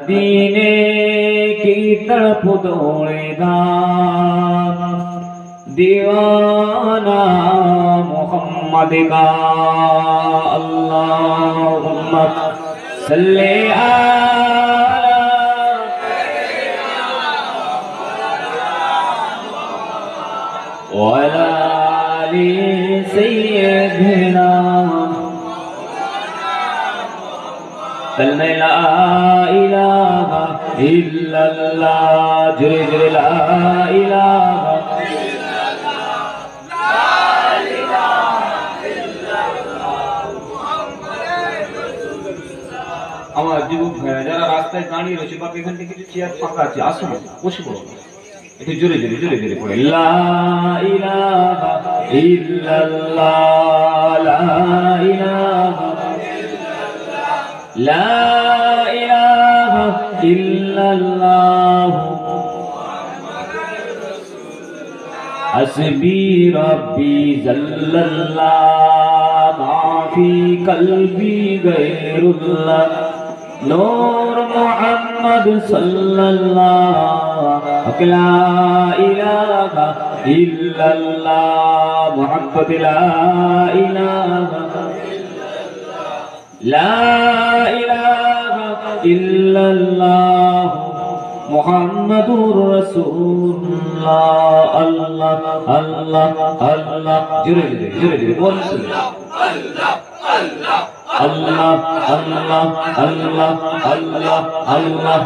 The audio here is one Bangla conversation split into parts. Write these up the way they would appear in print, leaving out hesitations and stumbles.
दीने की तड़प दौड़ेगा दीवाना मोहम्मद का। अल्लाहुम्मा सल्ले वअला आलि सय्यिदिना ला इलाहा इल्लल्लाह जुरे जुरे ला इलाहा আমার যুবক ভাইরা যারা রাস্তায় দাঁড়িয়ে রয়েছে বা এখান থেকে কিছু চেয়ার ফাঁকা আছে আসুন বসে পড়ো একটু জোরে জোরে জোরে জোরে পড়ে লা ইলাহা ইল্লাল্লাহ লা ইলাহা লা ইলাহা ইল্লাল্লাহ হাসবি রব্বি জাল্লাল্লাহ মাফি কলবি গায়রুল্লাহ নূর মুহাম্মদ সাল্লাল্লাহু লা ইলাহা ইল্লাল্লাহ মুহাম্মদ লা ইলাহা লা ইলাহা ইল্লাল্লাহ মুহাম্মাদুর রাসূলুল্লাহ। আল্লাহ আল্লাহ আল্লাহ জোরে জোরে জোরে জোরে বলুন আল্লাহ আল্লাহ আল্লাহ আল্লাহ আল্লাহ আল্লাহ আল্লাহ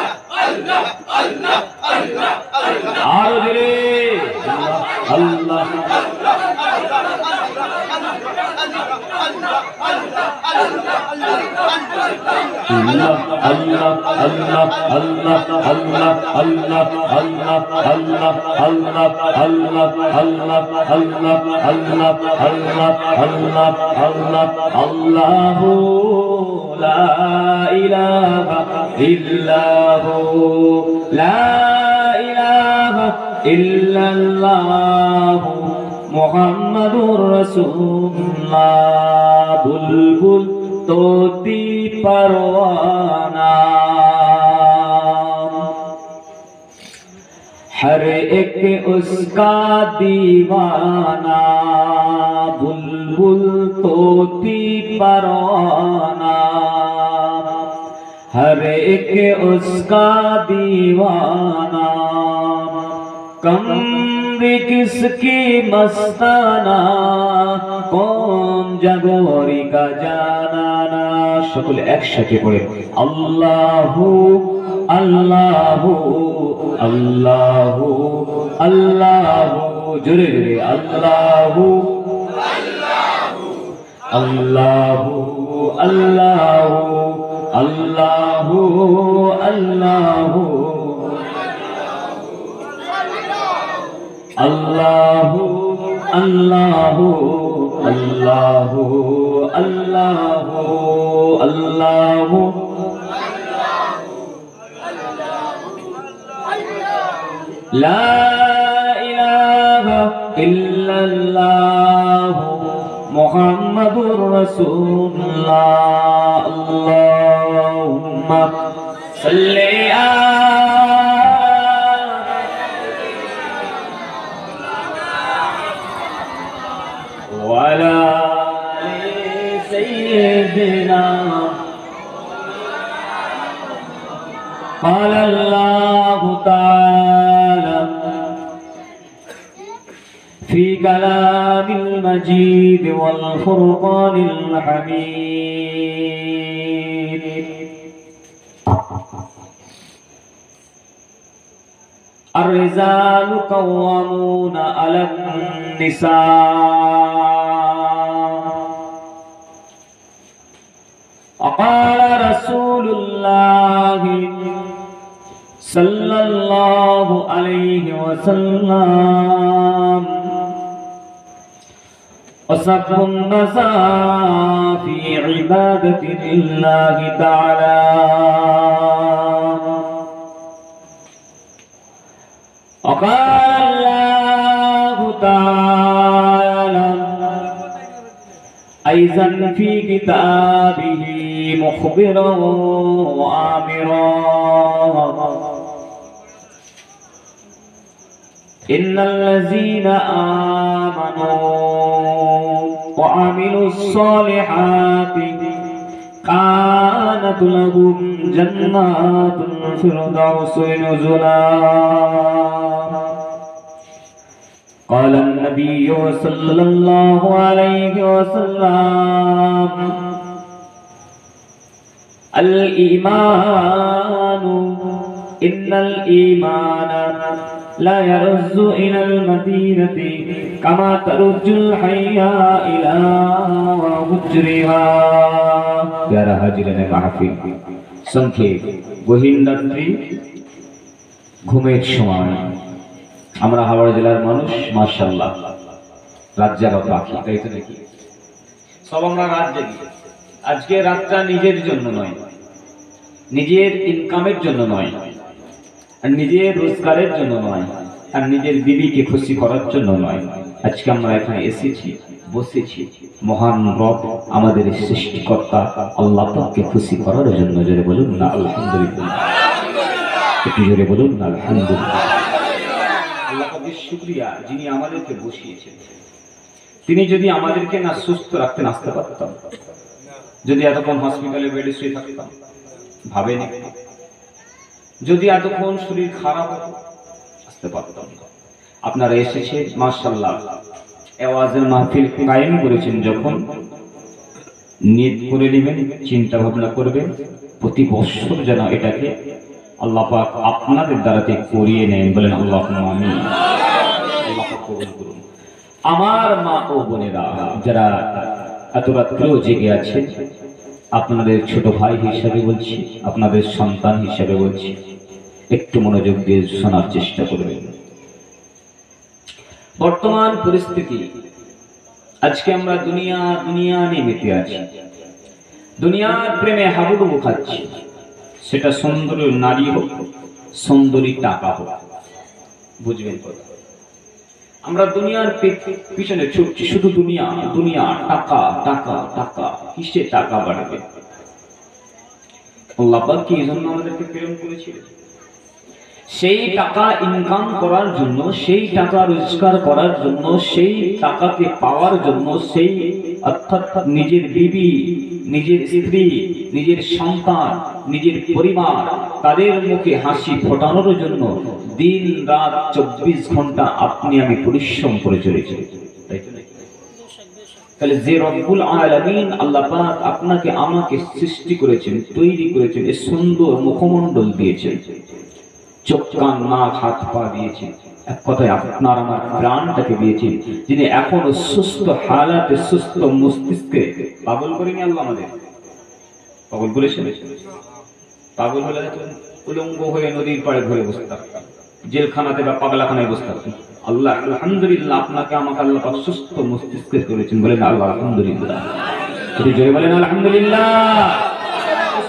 আল্লাহ আল্লাহ আল্লাহ আর জোরে আল্লাহ Allah Allah Allah Allah Allah Allah Allah Allah Allah Allah Allah Allah Allah Allah Allah Allahu la ilaha illahu la ilaha illallah Muhammadur Rasulullah bulbul तोती परवाना हर एक उसका दीवाना बुलबुल तोती परवाना हर एक उसका दीवाना कम भी किसकी मस्ताना कौन जगोरी का जाना ना সকলে একসাথে পড়ে আল্লাহু আল্লাহু আল্লাহু আল্লাহু জোরে জোরে আল্লাহু আল্লাহু আল্লাহু আল্লাহু আল্লাহু Allahu Allahu Allahu Allahu Allahu La ilaha illallah Muhammadur Rasulullah Allahumma salli وعلى آل سيدنا قال الله تعالى في كلام المجيد والفرقان الحميد الرجال قوامون على النساء وقال رسول الله صلى الله عليه وسلم وسب النساء في عبادة الله تعالى وقال الله تعالى أيضا في كتابه مخبرا وآمرا إن الذين آمنوا وعملوا الصالحات كانت لهم جنات الفردوس نزلا قال النبي صلى الله عليه وسلم الإيمان إن الإيمان لا يرز إلى المدينة كما ترج الحية إلى وجرها प्यारा हाजिरान महफिल संक्षेप গহীন রাত্রি ঘুমের সময় আমরা হাওড়া জেলার মানুষ মাশাআল্লাহ রাত জাগা পাখি তাই তো নাকি সব আমরা রাত জাগি আজকে রাতটা নিজের জন্য নয় নিজের ইনকামের জন্য নয় আর নিজের রোজগারের জন্য নয় আর নিজের বিবিকে খুশি করার জন্য নয় আজকে আমরা এখানে এসেছি বসেছি মহান রব আমাদের সৃষ্টিকর্তা আল্লাহ পাককে খুশি করার জন্য জোরে বলুন না আলহামদুলিল্লাহ একটু জোরে বলুন না আলহামদুলিল্লাহ আল্লাহ পাকের শুকরিয়া যিনি আমাদেরকে বসিয়েছেন তিনি যদি আমাদেরকে না সুস্থ রাখতেন আসতে পারতাম যদি এতক্ষণ হসপিটালে বেডে শুয়ে থাকতাম ভাবেন যদি এতক্ষণ শরীর খারাপ হতো আসতে পারতাম না আপনারা এসেছে মাশাআল্লাহ আওয়াজের মাহফিল কায়েম করেছেন যখন নিয়ত করে নেবেন চিন্তা ভাবনা করবেন প্রতি বছর যেন এটাকে আল্লাহ পাক আপনাদের দ্বারাতে করিয়ে নেন বলেন আল্লাহুম্মা আমিন আল্লাহ পাক কবুল করুন আমার মা ও বোনেরা যারা এত রাত্রেও জেগে আছে আপনাদের ছোট ভাই হিসেবে বলছি আপনাদের সন্তান হিসেবে বলছি একটু মনোযোগ দিয়ে শোনার চেষ্টা করবেন বর্তমান পরিস্থিতি আজকে আমরা দুনিয়া নিয়ে মেতে আছি দুনিয়ার প্রেমে হাবুডুবু খাচ্ছি সেটা সুন্দরী নারী হোক সুন্দরী টাকা হোক বুঝবেন কথা আমরা দুনিয়ার পিছনে ছুটছি শুধু দুনিয়া দুনিয়া টাকা টাকা টাকা কিসে টাকা বাড়বে আল্লাহ পাক কি এজন্য আমাদেরকে প্রেরণ করেছিলেন সেই টাকা ইনকাম করার জন্য সেই টাকা রোজগার করার জন্য সেই টাকাকে পাওয়ার জন্য সেই অর্থাৎ নিজের বিবি নিজের স্ত্রী নিজের সন্তান নিজের পরিবার তাদের মুখে হাসি ফোটানোর জন্য দিন রাত 24 ঘন্টা আপনি আমি পরিশ্রম করে চলেছি তাই তো নাকি তাহলে যে রব্বুল আলামিন আল্লাহ পাক আপনাকে আমাকে সৃষ্টি করেছেন তৈরি করেছেন এই সুন্দর মুখমণ্ডল দিয়েছেন চোখ কান নাক হাত পা দিয়েছেন এক কথায় আপনার আমার প্রাণটাকে দিয়েছেন যিনি এখনো সুস্থ হালাতে সুস্থ মস্তিষ্কে পাগল করেনি আল্লাহ আমাদের পাগল বলেছেন পাগল হলে উলঙ্গ হয়ে নদীর পাড়ে ঘুরে বসে থাকতাম জেলখানাতে বা পাগলাখানায় বসে থাকতাম আল্লাহ আলহামদুলিল্লাহ আপনাকে আমাকে আল্লাহ পাক সুস্থ মস্তিষ্কে করেছেন বলেন আল্লাহ আলহামদুলিল্লাহ যদি জয় বলেন আলহামদুলিল্লাহ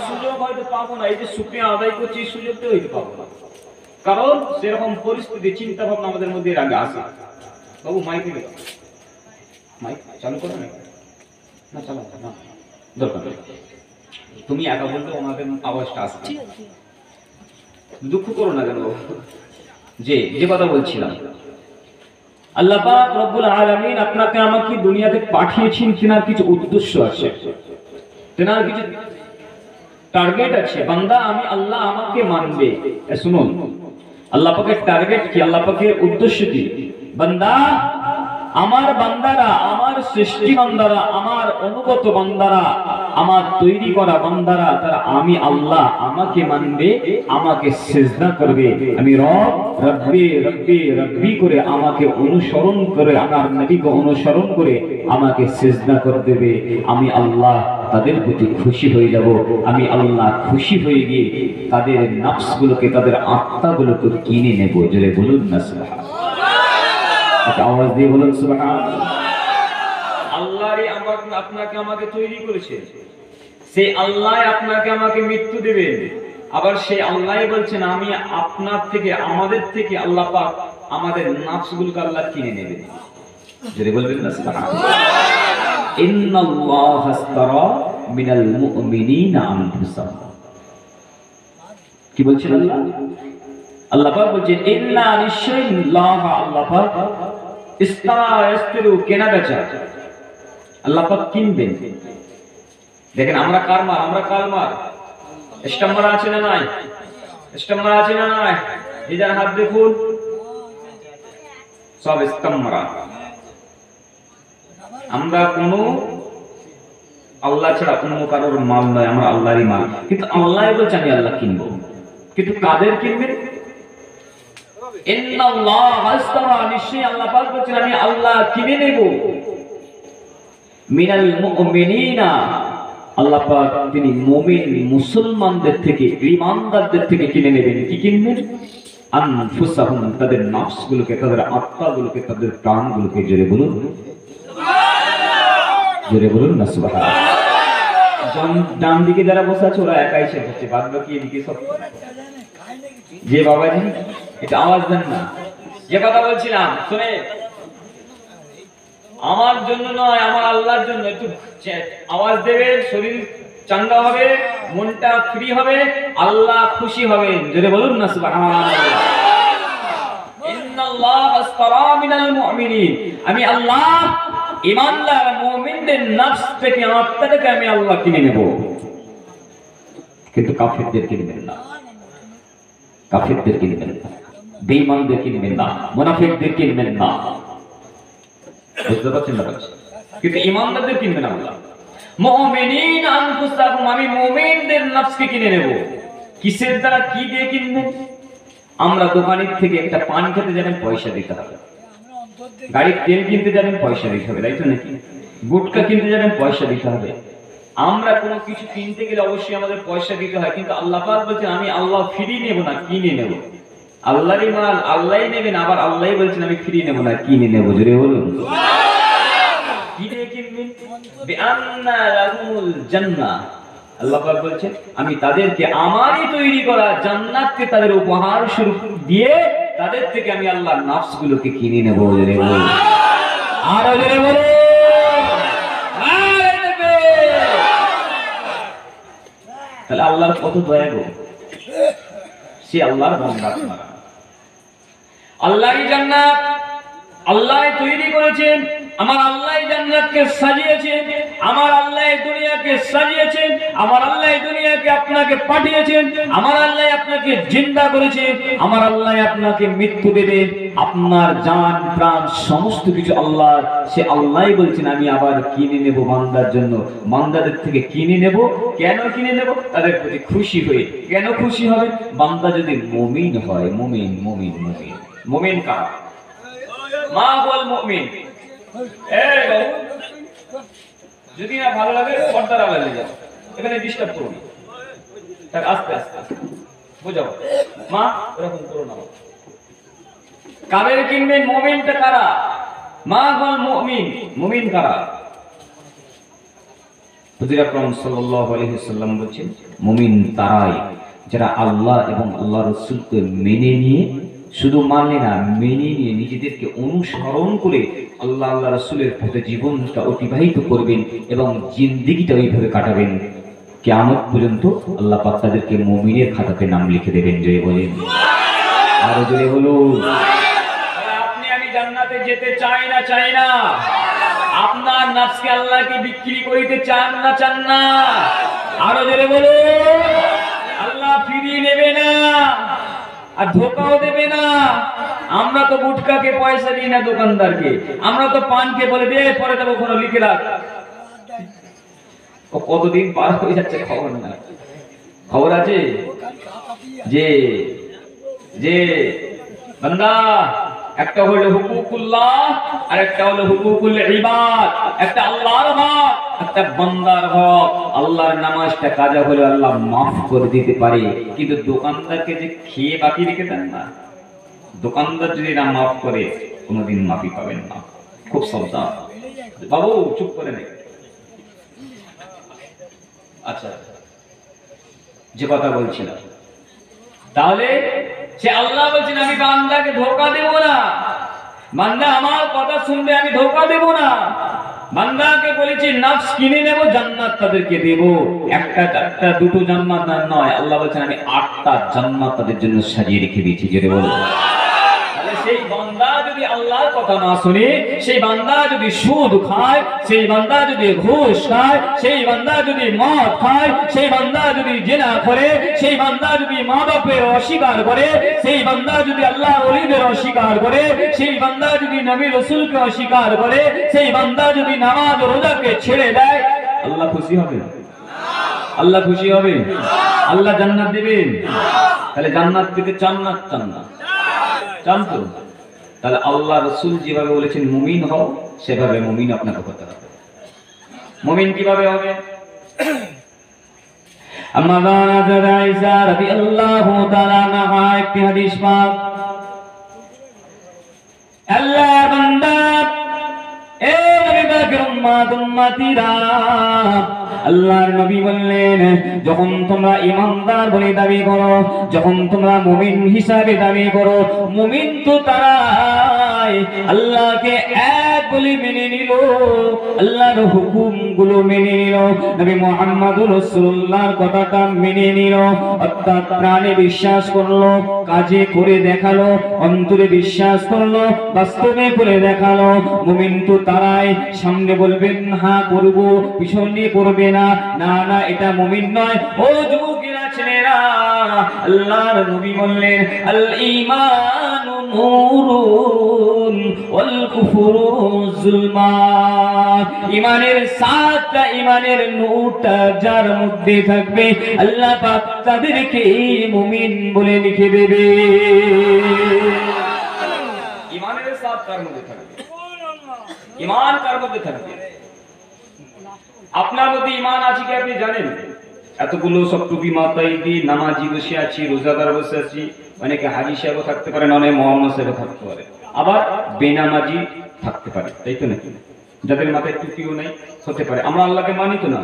সুযোগ হয়তো পাবো না এই যে শুকরিয়া আদায় করছি এই সুযোগটা হয়তো পাবো না কারণ সেরকম পরিস্থিতি চিন্তা ভাবনা আমাদের মধ্যে আগে আসে বাবু মাইক চালু করো না চালু না দরকার তুমি একা বলতে ওনাদের আওয়াজটা আসছে দুঃখ করো না কেন যে কথা বলছিলাম আল্লাহ পাক রব্বুল আলামিন আপনাকে আমাকে দুনিয়াতে পাঠিয়েছেন তিনার কিছু উদ্দেশ্য আছে তিনার কিছু টার্গেট আছে বান্দা আমি আল্লাহ আমাকে মানবে শুনুন আল্লাহ পাকের টার্গেট কি আল্লাহ পাকের উদ্দেশ্য কি বান্দা আমার বান্দারা আমার সৃষ্টি বান্দারা আমার অনুগত বান্দারা আমার তৈরি করা বান্দারা তারা আমি আল্লাহ আমাকে মানবে আমাকে সিজদা করবে আমি রব রব্বি রব্বি রব্বি করে আমাকে অনুসরণ করে আমার নবীকে অনুসরণ করে আমাকে সিজদা করে দেবে আমি আল্লাহ তাদের প্রতি খুশি হয়ে যাব আমি আল্লাহ খুশি হয়ে গিয়ে তাদের নফসগুলোকে তাদের আত্মাগুলোকে কিনে নেব জোরে বলুন না সুবহানাল্লাহ আওয়াজ দিয়ে বলুন সুবহানাল্লাহ আল্লাহই আপনাকে আমাকে তৈরি করেছে সেই আল্লাহ আপনাকে আমাকে মৃত্যু দেবে আবার সেই আল্লাহই বলছেন আমি আপনার থেকে আমাদের থেকে আল্লাহ পাক আমাদের নফসগুলোকে আল্লাহ কিনে নেবে জোরে বলবেন না সুবহানাল্লাহ ইন্নাল্লাহা আস্তারা মিনাল মুমিনিনা আনফুসাহুম। কি বলছেন আল্লাহ? আল্লাহ পাক বলছেন ইন্না নিশ্চয়ই আল্লাহ পাক ইস্তারা ইস্তিরু কেনা বেচা আল্লাহ পাক কিনবেন। দেখেন আমরা কার মার? আমরা কার মার? স্টাম্বার আছে না নাই? স্টাম্বার আছে না নাই? নিজের হাত দেখুন, সব স্টাম্বার। আমরা কোনো আল্লাহ ছাড়া কোনো কারোর মাল নয়, আমরা আল্লাহরই মাল। কিন্তু আল্লাহ বলছে আমি আল্লাহ কিনবো। কিন্তু কাদের কিনবেন? ইন্নাল্লাহ আস্তারা, নিশ্চয়ই আল্লাহ পাক বলছেন আমি আল্লাহ কিনে নেব। মিনাল মুমিনিনা, আল্লাহ পাক তিনি মুমিন মুসলমানদের থেকে, ঈমানদারদের থেকে কিনে নেবেন। কি কিনবেন? আনফুসাহুম, তাদের নফসগুলোকে, তাদের আত্মাগুলোকে, তাদের প্রাণগুলোকে। জোরে বলুন সুবহানাল্লাহ, জোরে বলুন না সুবহানাল্লাহ। ডান দিকে যারা বসে আছে ওরা একাই শেষ হচ্ছে, বাদ বাকি এদিকে সব। যে বাবাজি এটা আওয়াজ দেন না। যে কথা বলছিলাম শুনে, আমার জন্য নয়, আমার আল্লাহর জন্য। একটু আওয়াজ দেবেন, শরীর চাঙ্গা হবে, মনটা ফ্রি হবে, আল্লাহ খুশি হবেন। জোরে বলুন না সুবহানাল্লাহ। ইন্নাল্লাহ আস্তারা মিনাল মুমিনিন, আমি আল্লাহ ঈমানদার মুমিনদের নফস থেকে, আত্মা থেকে আমি আল্লাহ কিনে নেব। কিন্তু কাফিরদের কিনবেন না, কাফিরদের কিনবেন না, বেঈমানদের কিনবেন না, মুনাফিকদের কিনবেন না। বুঝতে পারছেন না? কিন্তু ঈমানদারদের কিনবেন আল্লাহ। মুমিনিন আনফুসাহুম, আমি মুমিনদের নফসকে কিনে নেব। কিসের দ্বারা? কি দিয়ে কিনবেন? আমরা দোকানের থেকে একটা পান খেতে যাবেন, পয়সা দিতে হবে। গাড়ির তেল কিনতে যাবেন, পয়সা দিতে হবে, তাই তো নাকি? গুটকা কিনতে যাবেন, পয়সা দিতে হবে। আমরা কোনো কিছু কিনতে গেলে অবশ্যই আমাদের পয়সা দিতে হয়। কিন্তু আল্লাহ পাক বলছেন আমি আল্লাহ ফ্রি নেব না, কিনে নেব। আল্লাহরই মাল আল্লাহই নেবেন, আবার আল্লাহই বলছেন আমি ফ্রি নেব না, কিনে নেব। জোরে বলুন সুবহানাল্লাহ। কি দিয়ে কিনবেন? বিআন্না লাহুমুল জান্নাহ, আল্লাহ পাক বলছেন আমি তাদেরকে আমারই তৈরি করা জান্নাতকে তাদের উপহার স্বরূপ দিয়ে তাদের থেকে আমি আল্লাহর নফসগুলোকে কিনে নেব। জোরে বলুন আর জোরে বলুন। তাহলে আল্লাহর কত দয়া গো, সে আল্লাহর বান্দা। আল্লাহই জান্নাত আল্লাহ তৈরি করেছেন, আমার আল্লাহ জান্নাতকে সাজিয়েছেন, আমার আল্লাহ দুনিয়াকে সাজিয়েছেন, আমার আল্লাহ দুনিয়াকে আপনাকে পাঠিয়েছেন, আমার আল্লাহ আপনাকে জিন্দা করেছে, আমার আল্লাহ আপনাকে মৃত্যু দেবে। আপনার জান প্রাণ সমস্ত কিছু আল্লাহর। সে আল্লাহই বলছেন আমি আবার কিনে নেব বান্দার জন্য, বান্দাদের থেকে কিনে নেব। কেন কিনে নেব? তাদের প্রতি খুশি হয়ে। কেন খুশি হবে? বান্দা যদি মুমিন হয়। মুমিন মুমিন মুমিন মুমিন কারা? মা বল মুমিন। এই বাবু, যদি না ভালো লাগে পর্দার আড়ালে যাও, এখানে ডিস্টার্ব করো না। তার আস্তে আস্তে বুঝাও, মা এরকম করো না। কাদের কিনবেন? মুমিনটা কারা? মা বল মুমিন। মুমিন কারা? হুজুর আকরাম সাল্লাল্লাহু আলাইহি ওয়াসাল্লাম বলেন মুমিন তারাই যারা আল্লাহ এবং আল্লাহর রাসূলকে মেনে নিয়ে, শুধু মানে না, মেনে নিয়ে নিজেদেরকে অনুসরণ করে আল্লাহ আল্লাহ রাসূলের পথে জীবনটা অতিবাহিত করবেন এবং জিন্দেগিটা ওইভাবে কাটাবেন। কিয়ামত পর্যন্ত আল্লাহ পাক তাদেরকে মুমিনের খাতাতে নাম লিখে দেবেন। জয় বলেন আর জোরে বলুন। আপনি আমি জান্নাতে যেতে চাই না? চাই না। আপনার নফসকে আল্লাহকে বিক্রি করিতে চান না? চান না? আরো জোরে বলুন। আল্লাহ ফিরিয়ে নেবে না আর ধোকাও দেবে না। আমরা তো গুটকাকে পয়সা দিই না দোকানদারকে, আমরা তো পানকে বলে দে পরে দেবো, কোনো লিখে রাখ। ও কতদিন পার হয়ে যাচ্ছে খবর না। খবর আছে যে যে বান্দা, একটা হলো হুকুকুল্লাহ আর একটা হলো হুকুকুল ইবাদ। একটা আল্লাহর হক, একটা বান্দার হক। আল্লাহর নামাজটা কাজা হলে আল্লাহ মাফ করে দিতে পারে, কিন্তু দোকানদারকে যে খেয়ে বাকি রেখে দেন না, দোকানদার যদি না মাফ করে কোনোদিন মাফি পাবেন না। খুব সাবধান। বাবু চুপ করে নেই। আচ্ছা, যে কথা বলছিলাম, তাহলে সে আল্লাহ বলছেন আমি বান্দাকে ধোঁকা দেব না। বান্দা আমার কথা শুনবে, আমি ধোঁকা দেব না। বান্দাকে বলেছি নফস কিনে নেব, জান্নাত তাদেরকে দেব। একটা চারটা দুটো জান্নাত নয়, আল্লাহ বলেছেন আমি 8টা জান্নাত তাদের জন্য সাজিয়ে রেখে দিয়েছি। জোরে বলো। তাহলে সেই বান্দা যদি আল্লাহর কথা না শুনে, সেই বান্দা যদি সুদ খায়, সেই বান্দা যদি ঘুষ খায়, সেই বান্দা যদি মদ খায়, সেই বান্দা যদি জিনা করে, সেই বান্দা যদি মা বাপের অস্বীকার করে, সেই বান্দা যদি আল্লাহর ওলিদের অস্বীকার করে, সেই বান্দা যদি নবী রাসূলকে অস্বীকার করে, সেই বান্দা যদি নামাজ রোজাকে ছেড়ে দেয়, আল্লাহ খুশি হবে? আল্লাহ খুশি হবে? আল্লাহ জান্নাত দেবেন? তাহলে জান্নাত পেতে চান না? চান না? চান তো? তাহলে আল্লাহ রাসূল যেভাবে বলেছেন মুমিন হও, সেভাবে মুমিন আপনাকে হতে হবে। মুমিন কিভাবে হবে? আম্মা যারা আয়েশা রাদিয়াল্লাহু তাআলা আনহা একটি হাদিস পাক, আল্লাহ বান্দা এ নবী পাকের উম্মতিরা, আল্লাহর নবী বললেন যখন তোমরা ঈমানদার বলে দাবি করো, যখন তোমরা মুমিন হিসাবে দাবি করো, মুমিন তো তারাই আল্লাহকে এক বলে মেনে নিল, আল্লাহর হুকুমগুলো মেনে নিল, নবী মুহাম্মদুর রাসূলুল্লাহর কথাটা মেনে নিল, অর্থাৎ প্রাণে বিশ্বাস করলো, কাজে করে দেখালো, অন্তরে বিশ্বাস করলো, বাস্তবে করে দেখালো। মুমিন তো তারাই। সামনে বলবেন হ্যাঁ করব, পিছনে করবে না, না না এটা মুমিন নয়। ও যুবকেরা, ছেলেরা, আল্লাহর নবী বললেন আল ঈমানু নূরুন ওয়াল কুফরু যুলমাত। ঈমানের সাতটা, ঈমানের নূরটা যার মধ্যে থাকবে, আল্লাহ পাক তাদেরকে মুমিন বলে লিখে দেবে। ঈমানের সাতটার মধ্যে থাকবে, ঈমান কার মধ্যে থাকবে? আপনার মধ্যে ঈমান আছে কি আপনি জানেন? এতগুলো সব টুপি মাথায় দিয়ে নামাজি বসে আছি, রোজাদার বসে আছি, অনেকে হাজী সাহেব থাকতে পারেন, অনেক মোহাম্মদ সাহেব থাকতে পারে, আবার বেনামাজি থাকতে পারে, তাই তো নাকি? যাদের মাথায় টুপিও নেই হতে পারে। আমরা আল্লাহকে মানি তো না?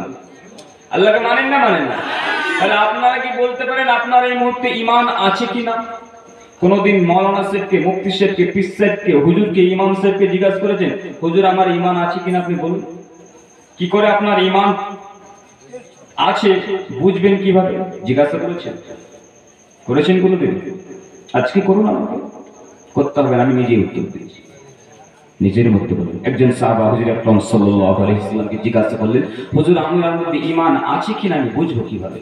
আল্লাহকে মানেন না? মানেন না? তাহলে আপনারা কি বলতে পারেন আপনার এই মুহূর্তে ঈমান আছে কিনা? কোনদিন মাওলানা সাহেবকে, মুফতি সাহেবকে, পীর সাহেবকে, হুজুরকে, ইমাম সাহেবকে জিজ্ঞাসা করেছেন হুজুর আমার ঈমান আছে কিনা? আপনি বলুন। কি করে আপনার ঈমান আছে বুঝবেন কিভাবে? জিজ্ঞাসা করেছেন? করেছেন কোনদিন? আজকে করুন, আমাকে করতে হবে, আমি নিজেই উত্তর দিয়েছি, নিজের মধ্যে বলুন। একজন সাহাবা হুজুর আকরাম সাল্লাল্লাহু আলাইহি ওয়াসাল্লামকে জিজ্ঞাসা করলেন হুজুর আমার মধ্যে ঈমান আছে কিনা আমি বুঝবো কিভাবে?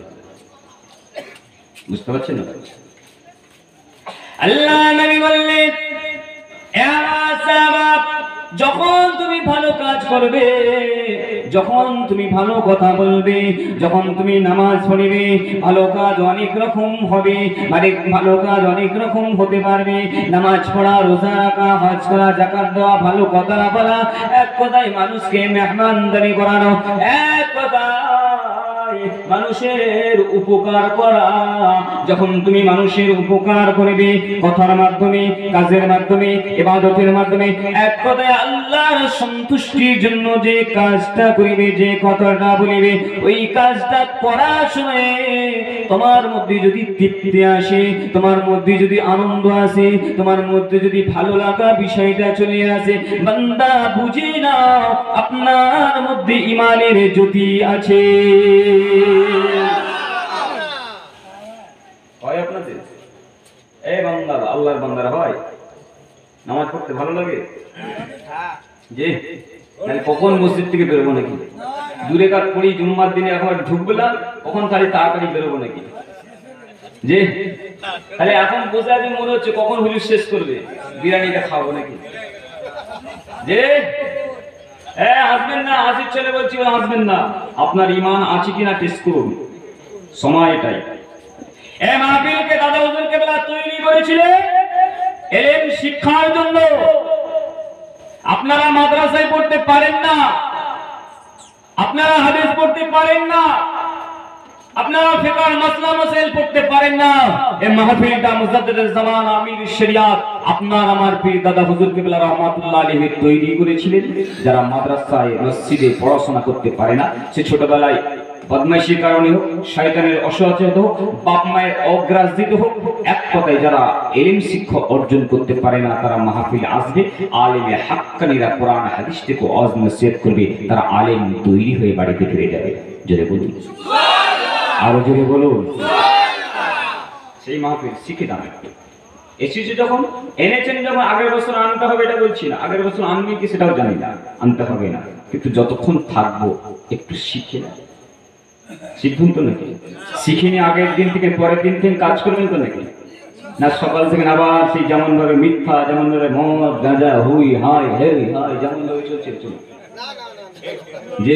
বুঝতে পারছেন না? আল্লাহ নবী বললেন যখন তুমি ভালো কাজ করবে, যখন তুমি ভালো কথা বলবে, যখন তুমি নামাজ পড়বে, ভালো কাজ অনেক রকম হবে, মানে ভালো কাজ অনেক রকম হতে পারবে। নামাজ পড়া, রোজা রাখা, হজ করা, যাকাত দেওয়া, ভালো কথা বলা, এক কথায় মানুষকে মেহমানদারি করানো, এক কথায় মানুষের উপকার করা। যখন তুমি মানুষের উপকার করবে কথার মাধ্যমে, কাজের মাধ্যমে, ইবাদতের মাধ্যমে, এক কথায় আল্লাহর সন্তুষ্টির জন্য যে কাজটা করিবে, যে কথাটা বলিবে, ওই কাজটা করার সময় তোমার মধ্যে যদি তৃপ্তি আসে, তোমার মধ্যে যদি আনন্দ আসে, তোমার মধ্যে যদি ভালো লাগা বিষয়টা চলে আসে, বান্দা বুঝে নাও আপনার মধ্যে ঈমানের জ্যোতি আছে। হয় আপনাদের? এই বান্দা, আল্লাহর বান্দারা হয়? নামাজ পড়তে ভালো লাগে? যে কখন মসজিদ থেকে বেরোবো নাকি? দূরে কাজ পড়ি, জুম্মার দিনে এখন ঢুকবো না, কখন খালি তাড়াতাড়ি বেরোবো নাকি? যে তাহলে এখন বসে আছে, মনে হচ্ছে কখন হুজুর শেষ করবে, বিরিয়ানিটা খাবো নাকি? যে হাসবেন না, হাসির ছেলে বলছি হাসবেন না। আপনার ঈমান আছে কিনা টেস্ট করুন, সময় এটাই। এই মাহফিলকে দাদা হুজুর কেবলা তৈরি করেছিলেন ইলম শিক্ষার জন্য। আপনারা মাদ্রাসায় পড়তে পারেন না, আপনারা হাদিস পড়তে পারেন না, আপনারা ফিকহ মাসলা মাসাইল পড়তে পারেন না। এই মাহফিলটা মুজাদ্দিদুল জামান আমির শরিয়াত আপনার আমার পীর দাদা হুজুর কিবলা রাহমাতুল্লাহ আলাইহি তৈরি করেছিলেন। যারা মাদ্রাসায় মসজিদে পড়াশোনা করতে পারে না, সে ছোটবেলায় বদমাইশির কারণে হোক, শয়তানের অসচেতন হোক, বাপ মায়ের অগ্রাহ্যিত হোক, এক কথায় যারা ইলম শিক্ষা অর্জন করতে পারে না তারা মাহফিল আসবে, আলেমে হাক্কানিরা কোরআন হাদিস থেকে ওয়াজ নসিহত করবে, তারা আলেম তৈরি হয়ে বাড়িতে ফিরে যাবে। জোরে বলুন সুবহানাল্লাহ, আরো জোরে বলুন সুবহানাল্লাহ। সেই মাহফিল শিখে দাম এসেছে যখন, এনেছেন যখন, আগের বছর আনতে হবে এটা বলছি না, আগের বছর আনবে কি সেটাও জানি না, আনতে হবে না, কিন্তু যতক্ষণ থাকবো একটু শিখে শিখুন তো নাকি, শিখে নিয়ে আগের দিন থেকে পরের দিন থেকে কাজ করবেন তো নাকি, না সকাল থেকে আবার সেই যেমন ভাবে মিথ্যা, যেমন ভাবে মদ গাঁজা হুই হাই হেই হাই যেমন ভাবে চলছে চলুন জি।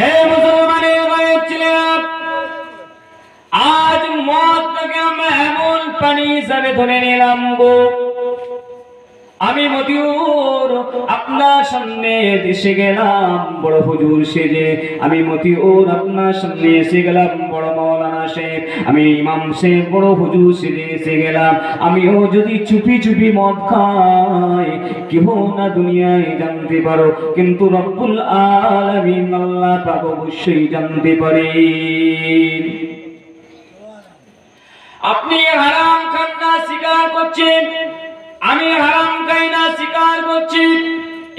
এই মুসলমানের ভাইয়ের ছেলেরা, আজ মদটাকে আমরা এমন পানি হিসাবে ধরে নিলাম গো। আমি মতিউর আপনার সামনে এসে গেলাম বড় হুজুর সেজে, আমি মতিউর আপনার সামনে এসে গেলাম বড় মাওলানা সাহেব, আমি ইমাম সাহেব বড় হুজুর সেজে এসে গেলাম। আমিও যদি চুপি চুপি মদ খাই কেউ না দুনিয়ায় জানতে পারো, কিন্তু রব্বুল আলামিন আল্লাহ পাক অবশ্যই জানতে পারে। আপনি হারাম খান না স্বীকার করছেন, আমি হারাম খাই না স্বীকার করছি,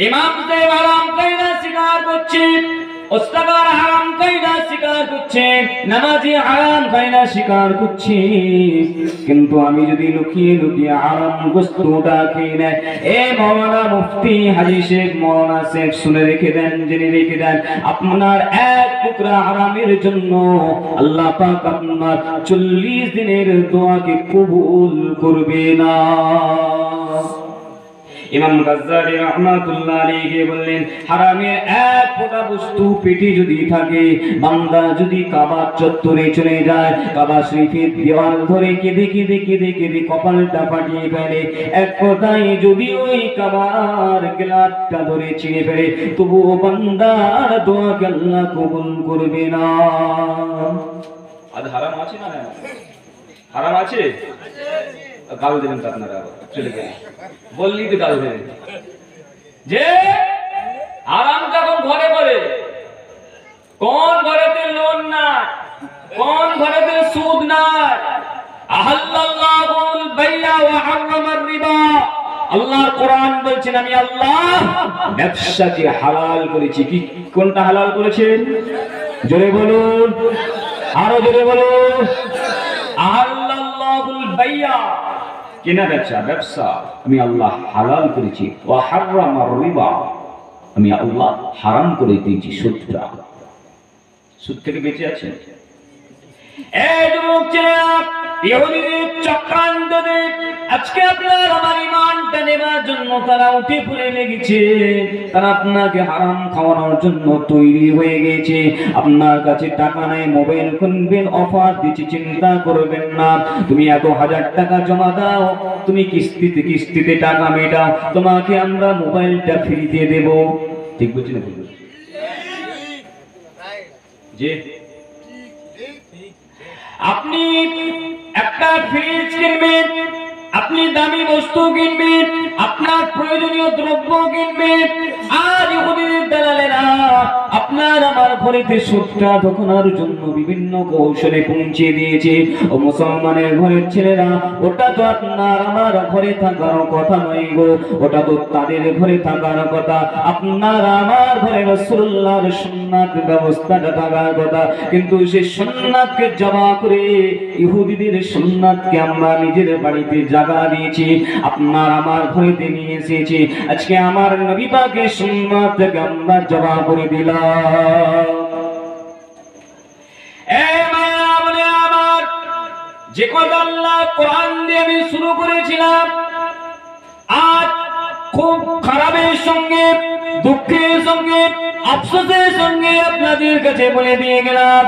ইমাম সাহেব হারাম খাই না স্বীকার করছি, ওস্তাদ হারাম খাই না স্বীকার করছেন, নামাজি হারাম খাই না স্বীকার করছি, কিন্তু আমি যদি লুকিয়ে লুকিয়ে হারাম বস্তুটা খেয়ে নেয়, এ মাওলানা মুফতি হাজী শেখ মাওলানা শেখ শুনে রেখে দেন, জেনে রেখে দেন, আপনার এক টুকরা হারামের জন্য আল্লাহ পাক আপনার 40 দিনের দোয়াকে কবুল করবে না। ইমাম গাজ্জালি রাহমাতুল্লাহ আলাইহি বললেন, হারামের এক ফোঁটা বস্তু পেটে যদি থাকে, বান্দা যদি কাবা চত্বরে চলে যায়, কাবা শরীফের দেওয়াল ধরে কেঁদে কেঁদে কেঁদে কেঁদে কপালটা ফাটিয়ে ফেলে, এক কথায় যদি ওই কাবার গ্লাসটা ধরে ছিঁড়ে ফেলে, তবুও বান্দার দোয়াকে আল্লাহ কবুল করবে না। আজ হারাম আছে না? হারাম আছে, গাল দেবেন তো আপনারা, চলে গেলেন বললি তো গাল দেবেন যে আরাম যখন ঘরে করে, কোন ঘরেতে লোন না, কোন ঘরেতে সুদ নাই, আহাল্লাল্লাহুল বাইয়া ওয়া হারামার রিবা। আল্লাহর কোরআন বলছেন আমি আল্লাহ ব্যবসাকে হালাল করেছি। কি কোনটা হালাল করেছেন? জোরে বলুন, আরো জোরে বলুন। আহাল্লাল্লাহুল বাইয়া কেনা বেচা, ব্যবসা আমি আল্লাহ হালাল করেছি, ওয়া হারামার রিবা আমি আল্লাহ হারাম করে দিয়েছি সুদটা। সুদ থেকে বেঁচে আছেন? এই যুবক ছেলেরা, ইহুদিদের চক্রান্ততে আজকে আপনার আমার ঈমানটা নেবার জন্য তারা উঠে পড়ে লেগেছে, তারা আপনাকে হারাম খাওয়ানোর জন্য তৈরি হয়ে গেছে। আপনার কাছে টাকা নাই, মোবাইল কিনবেন, অফার দিচ্ছি, চিন্তা করবেন না, তুমি এত 1000 টাকা জমা দাও, তুমি কিস্তিতে কিস্তিতে টাকা মেটাও, তোমাকে আমরা মোবাইলটা ফ্রি দিয়ে দেব। ঠিক বলছি না? জি, আপনি একটা ফ্রিজ কিনবেন, আপনি দামি বস্তু কিনবেন, আপনার প্রয়োজনীয় দ্রব্য কিনবেন, আর ইহুদিদের দালালেরা আপনার আমার ঘরেতে সুদটা ঢোকানোর জন্য বিভিন্ন কৌশলে পৌঁছে দিয়েছে। ও মুসলমানের ঘরের ছেলেরা, ওটা তো আপনার আমার ঘরে থাকার কথা নয় গো, ওটা তো তাদের ঘরে থাকার কথা। আপনার আমার ঘরে রাসূলুল্লাহর সুন্নাত ব্যবস্থাটা থাকার কথা, কিন্তু সেই সুন্নাতকে জমা করে ইহুদিদের সুন্নাতকে আমরা নিজের বাড়িতে জায়গা দিয়েছি, আপনার আমার ঘরেতে নিয়ে এসেছি। আজকে আমার নবী পাকের সুন্নাতকে আমরা জমা করে দিলাম। এই মায়া বলে আমার যে কথা আল্লাহ কোরআন দিয়ে আমি শুরু করেছিলাম, আজ খুব খারাপের সঙ্গে, দুঃখের সঙ্গে, আফসোসের সঙ্গে আপনাদের কাছে বলে দিয়ে গেলাম।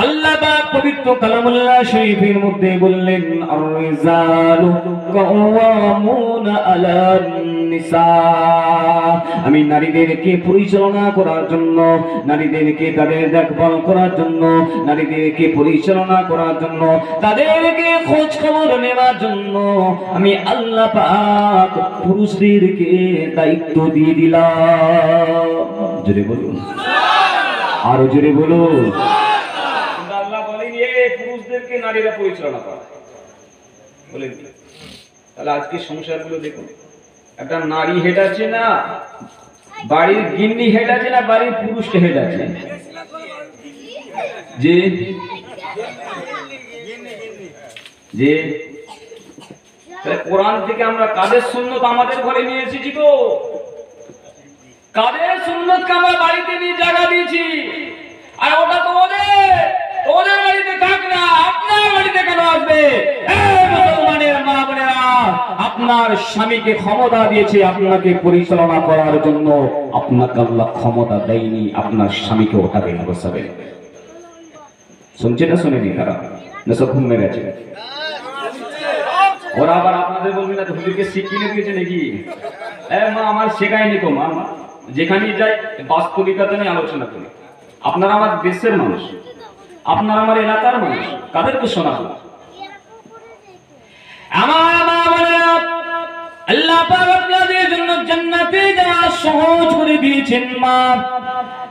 আল্লাহ পাক পবিত্র কালামুল্লাহ শরীফের মধ্যে বললেন, আর-রিজালু কাওয়ামুনা আলান নিসা। আমি নারীদেরকে পরিচালনা করার জন্য, নারীদেরকে তাদের দেখভাল করার জন্য, নারীদেরকে পরিচালনা করার জন্য, তাদেরকে খোঁজ খবর নেওয়ার জন্য আমি আল্লাহ পাক পুরুষদেরকে দায়িত্ব দিয়ে দিলাম। জোরে বলুন। আরো জোরে বলুন। কিন্তু আল্লাহ বলেনি পুরুষদেরকে নারীরা পরিচালনা করে, বলেন। তাহলে আজকে সংসারগুলো দেখুন, একটা নারী হেড আছে না, বাড়ির গিন্নি হেড আছে না, বাড়ির পুরুষ হেড আছে? যে যে তাহলে কোরআন থেকে আমরা কাদের সুন্নত আমাদের ঘরে নিয়ে এসেছি তো? কাদের সুন্নতকে আমরা বাড়িতে নিয়ে জায়গা দিয়েছি? আর ওটা তোমাদের বাড়িতে থাক না, আপনার বাড়িতে কেন আসবে? মুসলমানের মা বোনেরা, আপনার স্বামীকে ক্ষমতা দিয়েছে আপনাকে পরিচালনা করার জন্য। আপনাকে আল্লাহ ক্ষমতা দেয়নি আপনার স্বামীকে ওঠাবে না বসাবে। শুনছে না শুনেনি তারা? না সব ঘুম মেরে গেছে? ওরা আবার আপনাদের বলবে না হুজুরকে শিখিয়ে দিয়েছে নাকি? মা আমার শেখায়নি তো মা। যেখানেই যাই বাস্তবিকতা নিয়ে আলোচনা করি। আপনারা আমার দেশের মানুষ, আপনারা আমার এলাকার মানুষ, কাদেরকে শোনাবো? আমার মা বোনেরা, আল্লাহ পাক আপনাদের জন্য জান্নাতে যাওয়া সহজ করে দিয়েছেন। মা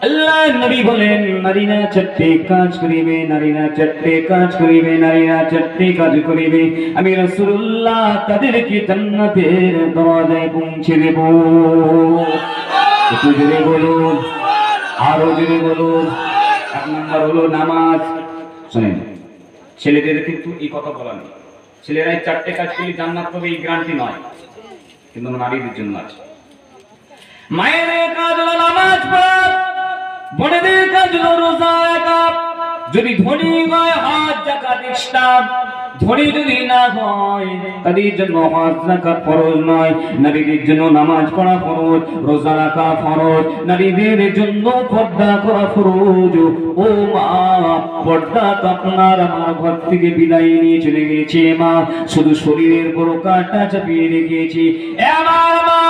আল্লাহ নবী বলেন, নারীরা চারটে কাজ করিবে, নারীরা চারটে কাজ করিবে, নারীরা চারটে কাজ করিবে, আমি রাসূলুল্লাহ তাদেরকে জান্নাতের দরজায় পৌঁছে দেব। একটু জোরে বলুন, আরো জোরে বলুন। এক নম্বর হলো নামাজ। শোনেন, ছেলেদের কিন্তু এই কথা বলা নেই, ছেলেরাই চারটে কাজ করলে জান্নাত পাবে এই গ্যারান্টি নয়, কিন্তু নারীদের জন্য আছে। মায়ের কাজ হলো নামাজ পড়া, বোনেদের কাজ হলো রোজা রাখা। যদি ধনী হয় হজ যাকাত ইসলাম, ধনী যদি না হয় তাদের জন্য হজ যাকাত ফরজ নয়। নারীদের জন্য নামাজ পড়া ফরজ, রোজা রাখা ফরজ, নারীদের জন্য পর্দা করা ফরজ। ও মা, পর্দা তো আপনার আমার ঘর থেকে বিদায় নিয়ে চলে গেছে মা, শুধু শরীরের বোরকাটা চাপিয়ে রেখেছি। আমার মা,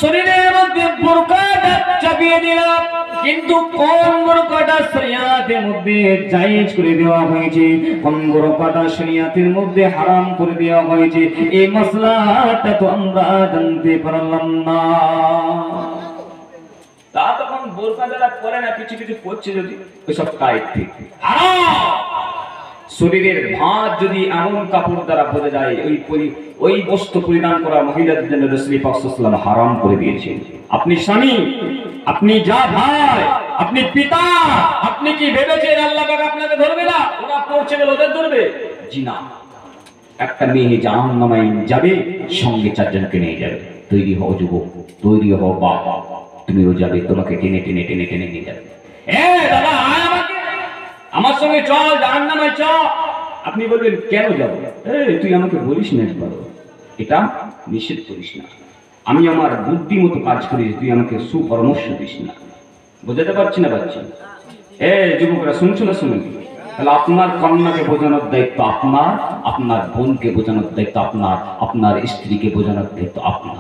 শরীরের মধ্যে বোরকাটা চাপিয়ে দিলাম, কিন্তু কোন বোরকাটা শরিয়াতের মধ্যে জায়েজ করে দেওয়া হয়েছে, কোন বোরকাটা শরিয়াতের মধ্যে হারাম করে দেওয়া হয়েছে, এই মাসলাটা তো আমরা জানতে পারলাম না। তা তখন বোরকা যারা পরে না, কিছু কিছু পড়ছে যদি ওইসব টাইট ঠিক শরীরের ভাঁজ যদি এমন কাপড় দ্বারা বোঝা যায়, ওই বস্ত্র পরিধান করা মহিলাদের জন্য রাসূল পাক সাল্লাল্লাহু আলাইহি ওয়াসাল্লাম হারাম করে দিয়েছেন। আপনি স্বামী, আপনি যা ভাই, আপনি পিতা, আপনি কি ভেবেছেন আল্লাহ পাক আপনাকে ধরবে না? ওরা পৌঁছে গেল ওদের ধরবে? জি না। একটা মেয়ে জাহান্নামে যাবে, সঙ্গে চারজনকে নিয়ে যাবে। তৈরি হও যুবক, তৈরি হও বাপ, তুমিও যাবে, তোমাকে টেনে টেনে টেনে টেনে নিয়ে যাবে। দাদা আয় আমাকে, আমার সঙ্গে চল, জাহান্নামে চল। আপনি বলবেন কেন যাব? তুই আমাকে বলিস না একবার, এটা নিষেধ করিস না, আমি আমার বুদ্ধি মতো কাজ করি, তুই আমাকে সুপরামর্শ দিস না। বোঝাতে পারছি না? যুবকরা শুনছো না? শুনুন। তাহলে আপনার কন্যাকে বোঝানোর দায়িত্ব আপনার, আপনার বোনকে বোঝানোর দায়িত্ব আপনার, আপনার স্ত্রীকে বোঝানোর দায়িত্ব আপনার।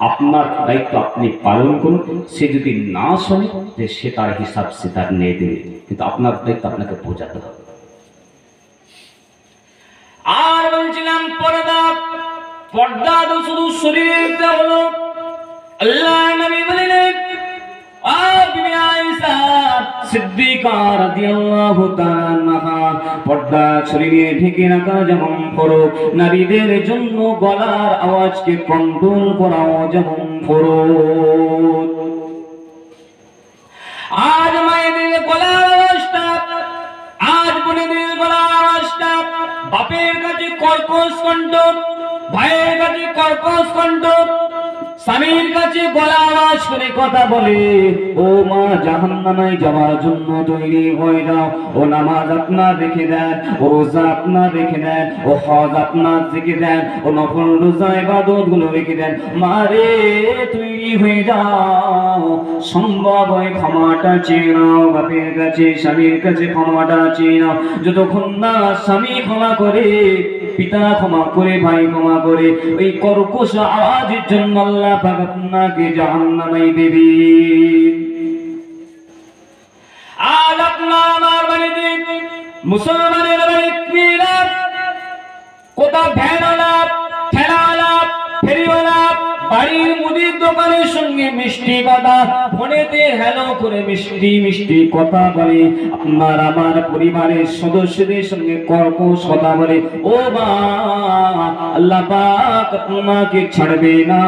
আপনার দায়িত্ব আপনি পালন করুন। সে যদি না শোনে, যে সে তার হিসাব সে তার নিয়ে দেবে, কিন্তু আপনার দায়িত্ব আপনাকে বোঝাতে হবে। আর বলছিলাম পর্দা, পর্দা তো শুধু শরীরটা হলো। আল্লাহ নবী বলেন, বিবি আয়েশা সিদ্দিকা রাদিয়াল্লাহু তাআলা, পর্দা শরীরে ঢেকে রাখা যেমন ফরজ, নারীদের জন্য গলার আওয়াজকে কন্ট্রোল করাও যেমন ফরজ। আজ মায়েদের গলার আওয়াজটা, আজ বোনেদের গলার আওয়াজটা বাপের কাছে কর্কশ কণ্ঠ, ভাইয়ের কাছে কর্কশ কণ্ঠ, স্বামীর কাছে গলা আওয়াজ করে কথা বলে। ও মা, জাহান্নামে যাওয়ার জন্য তৈরি হয়ে যাও। ও নামাজ আপনার রেখে দেন, ও রোজা আপনার রেখে দেন, ও হজ আপনার রেখে দেন, ও নফল রোজা ইবাদত গুলো রেখে দেন। মারে, তৈরি হয়ে যাও। সম্ভব হয় ক্ষমাটা চেয়ে নাও বাপের কাছে, স্বামীর কাছে ক্ষমাটা চেয়ে নাও। যতক্ষণ না স্বামী ক্ষমা করে, পিতা ক্ষমা করে, ভাই ক্ষমা করে, ওই কর্কশ আওয়াজের জন্য আল্লাহ পাক আপনাকে জাহান্নামে দেবে। আজ আপনার আমার বাড়িতে মুসলমানের বাড়িতে কোথা ভ্যানওয়ালা, ঠেলাওয়ালা, ফেরিওয়ালা, বাড়ির মুদির দোকানের সঙ্গে মিষ্টি কথা, ফোনেতে হ্যালো করে মিষ্টি মিষ্টি কথা বলে, আপনার আমার পরিবারের সদস্যদের সঙ্গে কর্কশ কথা বলে, ও মা, আল্লাহ পাক তোমাকে ছাড়বে না,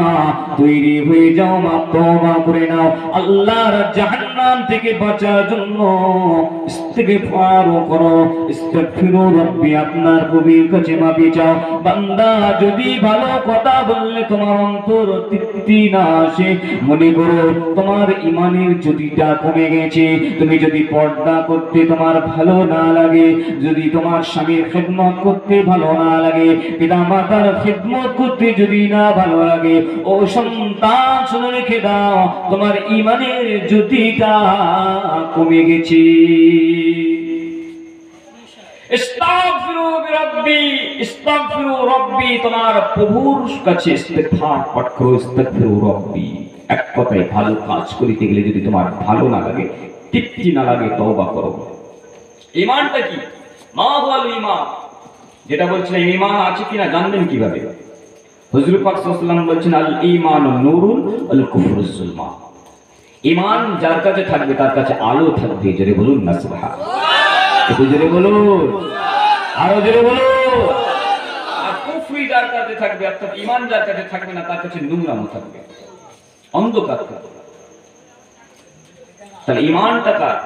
তৈরি হয়ে যাও মা, তওবা করে নাও। আল্লাহর জাহান্নাম থেকে বাঁচার জন্য ইস্তিগফার করো, ইস্তাগফিরু রাব্বি, আপনার প্রভুর কাছে মাফি চাও। বান্দা, যদি ভালো কথা বললে তোমার অন্তর তৃপ্তি না আসে, মনে করো তোমার ইমানের জ্যোতিটা কমে গেছে। তুমি যদি পর্দা করতে তোমার ভালো না লাগে, যদি তোমার স্বামীর খেদমত করতে ভালো না লাগে, পিতা মাতার খেদমত করতে যদি না ভালো লাগে, ও সন্তান শুনে রেখে দাও, তোমার ইমানের জ্যোতিটা কমে গেছে। ইস্তাগফিরু বিরাব্বি, ইস্তাগফিরু রাব্বি, তোমার প্রভুর কাছে ইস্তিগফার পাঠ করো, ইস্তাগফিরু রাব্বি। এক কথায় ভালো কাজ করিতে গেলে যদি তোমার ভালো না লাগে, তৃপ্তি না লাগে, তওবা করো। ঈমানটা কি? মা হুয়াল ঈমান, যেটা বলছিলেন ঈমান আছে কিনা জানবেন কিভাবে? হুজুর পাক সাল্লাল্লাহু আলাইহি ওয়াসাল্লাম বলছেন, আল ঈমানু নূরুন আল কুফরু যুলমা। ঈমান যার কাছে থাকবে তার কাছে আলো থাকবে। জোরে বলুন না সুবহানাল্লাহ। একটু জোরে বলুন, আরো জোরে বলুন। আর কুফরি যার কাছে থাকবে, অর্থাৎ ঈমান যার কাছে থাকবে না, তার কাছে নোংরামো থাকবে, অন্ধকার থাকবে। তাহলে ঈমানটা কার?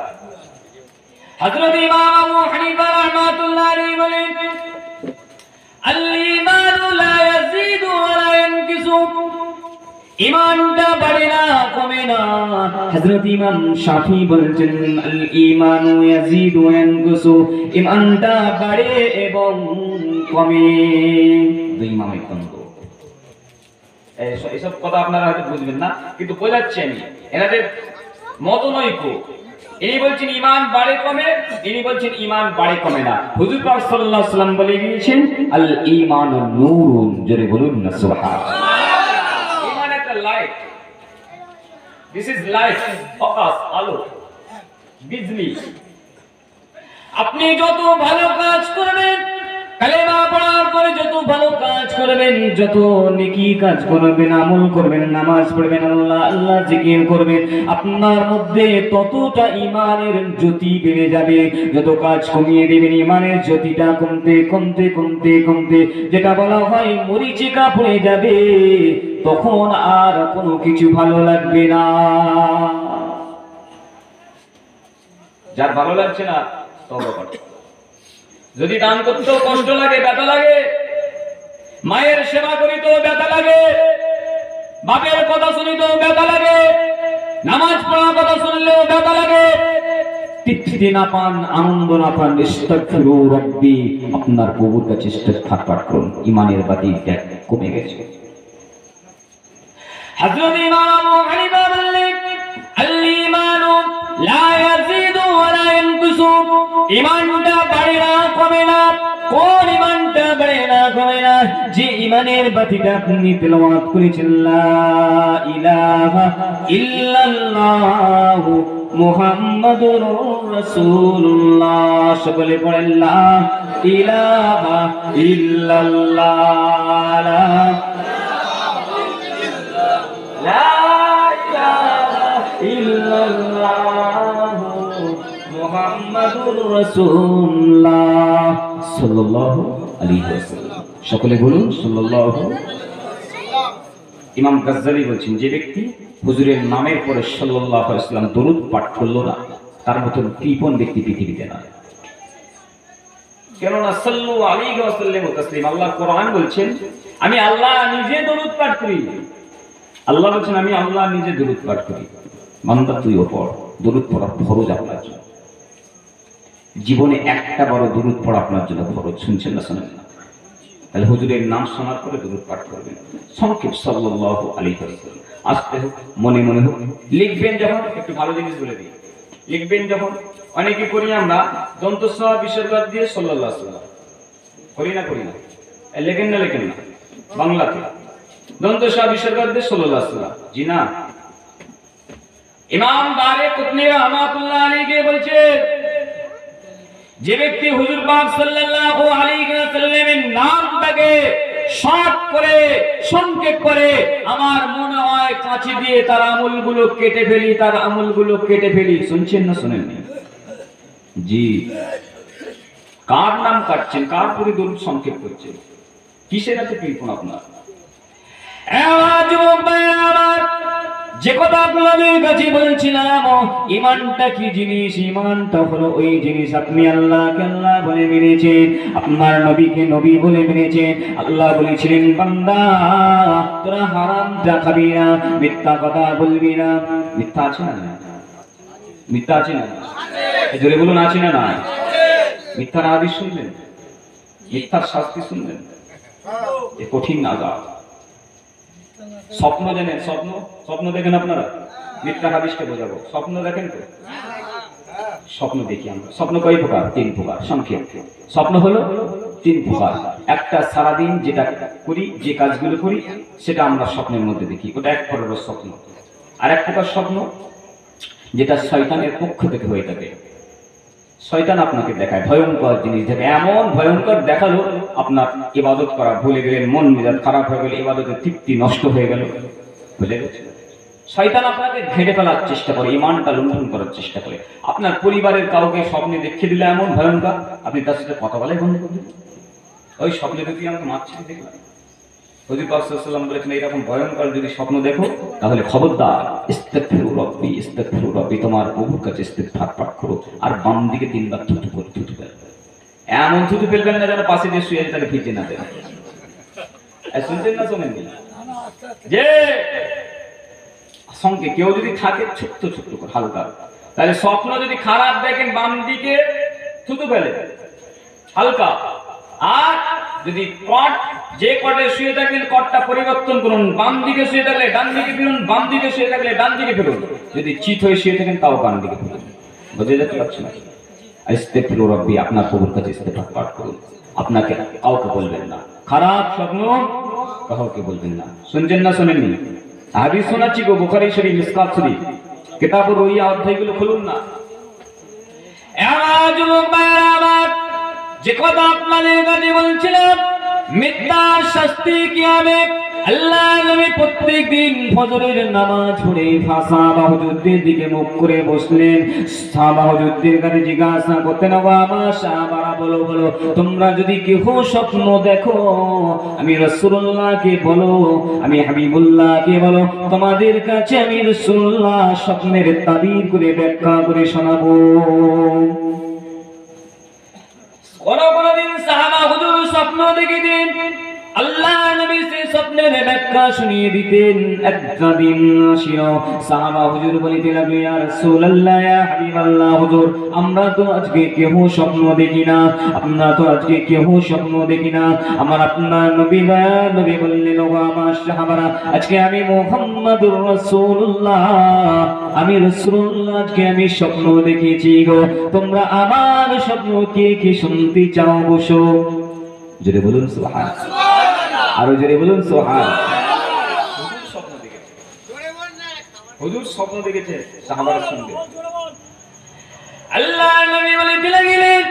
হযরত ইমাম আবু হানিফা রাহমাতুল্লাহি আলাইহি বলেন, আল ঈমানু লা ইয়াজিদু ওয়া লা ইয়ানকিসু, ঈমানটা বাড়ে না, কমে না। হযরত ইমাম শাফি বলেন, আল ঈমানু ইয়াজিদু ওয়া ইয়ানকুসু, ঈমানটা বাড়ে এবং কমে। দুই ইমামের দ্বন্দ্ব। এইসব কথা আপনারা হয়তো বুঝবেন না, কিন্তু বোঝাচ্ছি আমি, এনাদের মতনৈক্য। ইনি বলছেন ঈমান বাড়ে কমে, ইনি বলছেন ঈমান বাড়ে কমে না। হুজুর পাক সাল্লাল্লাহু আলাইহি ওয়াসাল্লাম বলে গিয়েছেন, আল ঈমানু নূরুন, জোরে বলুন না সুবহানাল্লাহ। ঈমান একটা light, this is light, focus, আলো, বিজলি। আপনি যত ভালো কাজ করবেন, কালেমা পড়ার পরে যত ভালো কাজ করবেন, যত নেকি কাজ করবেন, আমল করবেন, নামাজ পড়বেন, আল্লাহ আল্লাহ জিকির করবেন, আপনার মধ্যে ততটা ঈমানের জ্যোতি বেড়ে যাবে। যত কাজ কমিয়ে দিবেন, ঈমানের জ্যোতিটা কমতে কমতে কমতে কমতে, যেটা বলা হয় মরিচিকা পড়ে যাবে, তখন আর কোনো কিছু ভালো লাগবে না। যার ভালো লাগছে না, তওবা করো। যদি দান করতেও কষ্ট লাগে, ব্যথা লাগে, মায়ের সেবা করিতেও ব্যথা লাগে, বাপের কথা শুনিতেও ব্যথা লাগে, নামাজ পড়ার কথা শুনলেও ব্যথা লাগে, তৃপ্তি না পান, আনন্দ না পান, ইস্তাগফিরু রাব্বি, আপনার প্রভুর কাছে ইস্তিগফার পাঠ করুন, ঈমানের বাতি কমে গেছে। হযরত ইমাম আবু হানিফা বললেন, আল ঈমানু লা ইয়াজিদু ওয়া লা ইয়ানকুসু, ঈমানটা বাড়ে না, কমে না। কোন ঈমানটা বাড়ে না, কমে না? যে ঈমানের বাতিটা আপনি তেলাওয়াত করেছেন, লা ইলাহা ইল্লাল্লাহু মুহাম্মাদুর রাসূলুল্লাহ, সকলে পড়েন, লা ইলাহা ইল্লাল্লাহ, লা ইলাহা ইল্লাল্লাহু মুহাম্মাদুর রাসূলুল্লাহ সাল্লাল্লাহু আলাইহি ওয়াসাল্লাম। সকলে বলুন সাল্লাল্লাহু। ইমাম গাজ্জালি বলছেন, যে ব্যক্তি হুজুরের নামের পরে সাল্লাল্লাহু আলাইহি ওয়াসাল্লাম দরুদ পাঠ করলো না, তার মতন কৃপণ ব্যক্তি পৃথিবীতে না। কেননা সাল্লু আলাইহি ওয়া সাল্লামু তাসলিমা, আল্লাহ কোরআন বলছেন, আমি আল্লাহ নিজে দরুদ পাঠ করি। আল্লাহ বলছেন, আমি আল্লাহ নিজে দরুদ পাঠ করি। বান্দা তুইও পড়, দরুদ পড়া ফরজ আপনার জন্য। জীবনে একটা বড় দরুদ পড়া আপনার জন্য ফরজ। শুনছেন না, শোনেন না? তাহলে হুজুরের নাম শোনার পরে দরুদ পাঠ করবেন, সংক্ষেপ সাল্লাল্লাহু আলাইহি ওয়াসাল্লাম। আস্তে হোক, মনে মনে হোক। লিখবেন যখন, একটু ভালো জিনিস বলে দিই, লিখবেন যখন, অনেকে করি আমরা দন্তস্ব বিসর্গ দিয়ে সাল্লাল্লাহু আলাইহি ওয়াসাল্লাম করি না, করি না? লেখেন না, লেখেন না বাংলাতে দন্তস্ব বিসর্গ দিয়ে সাল্লাল্লাহু আলাইহি ওয়াসাল্লাম? জি না। ইমাম দারে কুতনি রাহমাতুল্লাহ আলাইহি বলছে, যে ব্যক্তি হুজুর পাক সাল্লাল্লাহু আলাইহি ওয়াসাল্লামের নামটাকে শর্ট করে সংক্ষেপ করে, আমার মনে হয় যায় কাঁচি দিয়ে তার আঙুলগুলো কেটে ফেলি, তার আঙুলগুলো কেটে ফেলি। শুনছেন না শোনেননি? জি। কার নাম কাটছেন, কার পরে দরুদ সংক্ষেপ করছেন, কিসের এত কৃপণ আপনার? যে কথা আপনাদের কাছে বলছিলাম, ঈমানটা কি জিনিস? ঈমানটা হলো ওই জিনিস আপনি আল্লাহকে আল্লাহ বলে মেনেছেন, আপনার নবীকে নবী বলে মেনেছেন। আল্লাহ বলেছিলেন, বান্দা তোরা হারামটা খাবি না, মিথ্যা কথা বলবি না। মিথ্যা আছে না? মিথ্যা আছে না? জোরে বলুন, আছে না? না। মিথ্যার হাদিস শুনলেন, মিথ্যার শাস্তি শুনলেন, এ কঠিন আযাব। স্বপ্ন জানেন? স্বপ্ন, স্বপ্ন দেখেন আপনারা? মিথ্যা হাদিসকে বোঝাবো। স্বপ্ন দেখেন তো? স্বপ্ন দেখি আমরা। স্বপ্ন কয় প্রকার? 3 প্রকার। সংক্ষেপ স্বপ্ন হলো 3 প্রকার। একটা সারাদিন যেটা করি, যে কাজগুলো করি, সেটা আমরা স্বপ্নের মধ্যে দেখি, ওটা এক প্রকার স্বপ্ন। আর এক প্রকার স্বপ্ন যেটা শয়তানের পক্ষ থেকে হয়ে থাকে। শয়তান আপনাকে দেখায় ভয়ঙ্কর জিনিস, দেখে এমন ভয়ঙ্কর দেখালো আপনার ইবাদত করা ভুলে গেলেন, মন মেজাজ খারাপ হয়ে গেল, ইবাদতের তৃপ্তি নষ্ট হয়ে গেল। বুঝে গেছে? শয়তান আপনাকে ঘেঁটে ফেলার চেষ্টা করে, ঈমানটা লঙ্ঘন করার চেষ্টা করে। আপনার পরিবারের কাউকে স্বপ্নে দেখিয়ে দিলে এমন ভয়ঙ্কর, আপনি তার সাথে কথা বলাই বন্ধ করে দিলেন। ওই স্বপ্নে দেখি আমাকে মারছি, দেখলাম হুজুর পাক সাল্লাল্লাহু আলাইহি ওয়াসাল্লাম বলেছেন, এরকম ভয়ঙ্কর যদি স্বপ্ন দেখো তাহলে খবরদার ইস্তিগফারু রাব্বি, ইস্তিগফারু রাব্বি, তোমার প্রভুর কাছে ইস্তিগফার পাঠ করো। আর বাম দিকে 3 বার থুতু করে থুতু ফেলবে। এমন থুতু ফেলবেন না যেন পাশে যে শুয়ে তাকে ভিজে না দেয়। শুনছেন না শোনেননি? যে সঙ্গে কেউ যদি থাকে ছোট্ট ছোট্ট করে হালকা, তাহলে স্বপ্ন যদি খারাপ দেখেন বাম দিকে থুতু ফেলে হালকা। আর যদি কট, যে কটে শুয়ে থাকবেন কটটা পরিবর্তন করুন, বাম দিকে শুয়ে থাকলে ডান দিকে ফিরুন, বাম দিকে শুয়ে থাকলে ডান দিকে ফিরুন। যদি চিত হয়ে শুয়ে থাকেন তাও বাম দিকে ফিরুন। বুঝে যেতে পারছি না? ইস্তিগফারু রাব্বি, আপনার প্রভুর কাছে ইস্তিগফার পাঠ করুন। আপনাকে কাউকে বলবেন না, খারাপ স্বপ্ন কাউকে বলবেন না। শুনছেন না শোনেননি? হাদিস শোনাচ্ছি গো, বুখারী শরীফ, মিসকাত শরীফ, কিতাবুর রুইয়া অধ্যায়গুলো খুলুন না। আমার যুবক ভাইরা আমার, যে কথা আপনাদের কাছে বলছিলাম, মিথ্যা শাস্তি কি হবে? আল্লাহ নবী প্রত্যেকদিন ফজরের নামাজ পড়ে সাহাবা হুজুরদের দিকে মুখ করে বসলেন। সাহাবা হুজুরদের কাছে জিজ্ঞাসা করতেন, ও আমার সাহাবারা বলো বলো, তোমরা যদি কেহ স্বপ্ন দেখো, আমি রাসূলুল্লাহকে বলো, আমি হাবিবুল্লাহকে বলো, তোমাদের কাছে আমি রাসূলুল্লাহ স্বপ্নের তাবির করে ব্যাখ্যা করে শোনাবো। কোনদিন সাহাবা হুজুর স্বপ্ন দেখে দিন, আল্লাহ নবী সেই স্বপ্নের ব্যাখ্যা শুনিয়ে দিতেন। একটা দিন ছিল সাহাবা হুজুর বলিতে লাগলো, ইয়া রাসূলুল্লাহ, ইয়া হাবিবাল্লাহ, হুজুর আমরা তো আজকে কেউ স্বপ্ন দেখি না, আমরা তো আজকে কেউ স্বপ্ন দেখি না। আমার আপনার নবী দয়ার নবী বললেন, ও আমার সাহাবারা, আজকে আমি মুহাম্মাদুর রাসূলুল্লাহ, আমি রাসূলুল্লাহ, আজকে আমি স্বপ্ন দেখেছি গো। তোমরা আমার স্বপ্ন কে কি শুনতে চাও? বসো। জোরে বলুন সুবহানাল্লাহ, আরো জোরে বলুন সুবহানাল্লাহ। হুজুর স্বপ্ন দেখেছে, হুজুর স্বপ্ন দেখেছে, সাহাবারা শুনবে। আল্লাহ নবী বলতে লাগলেন,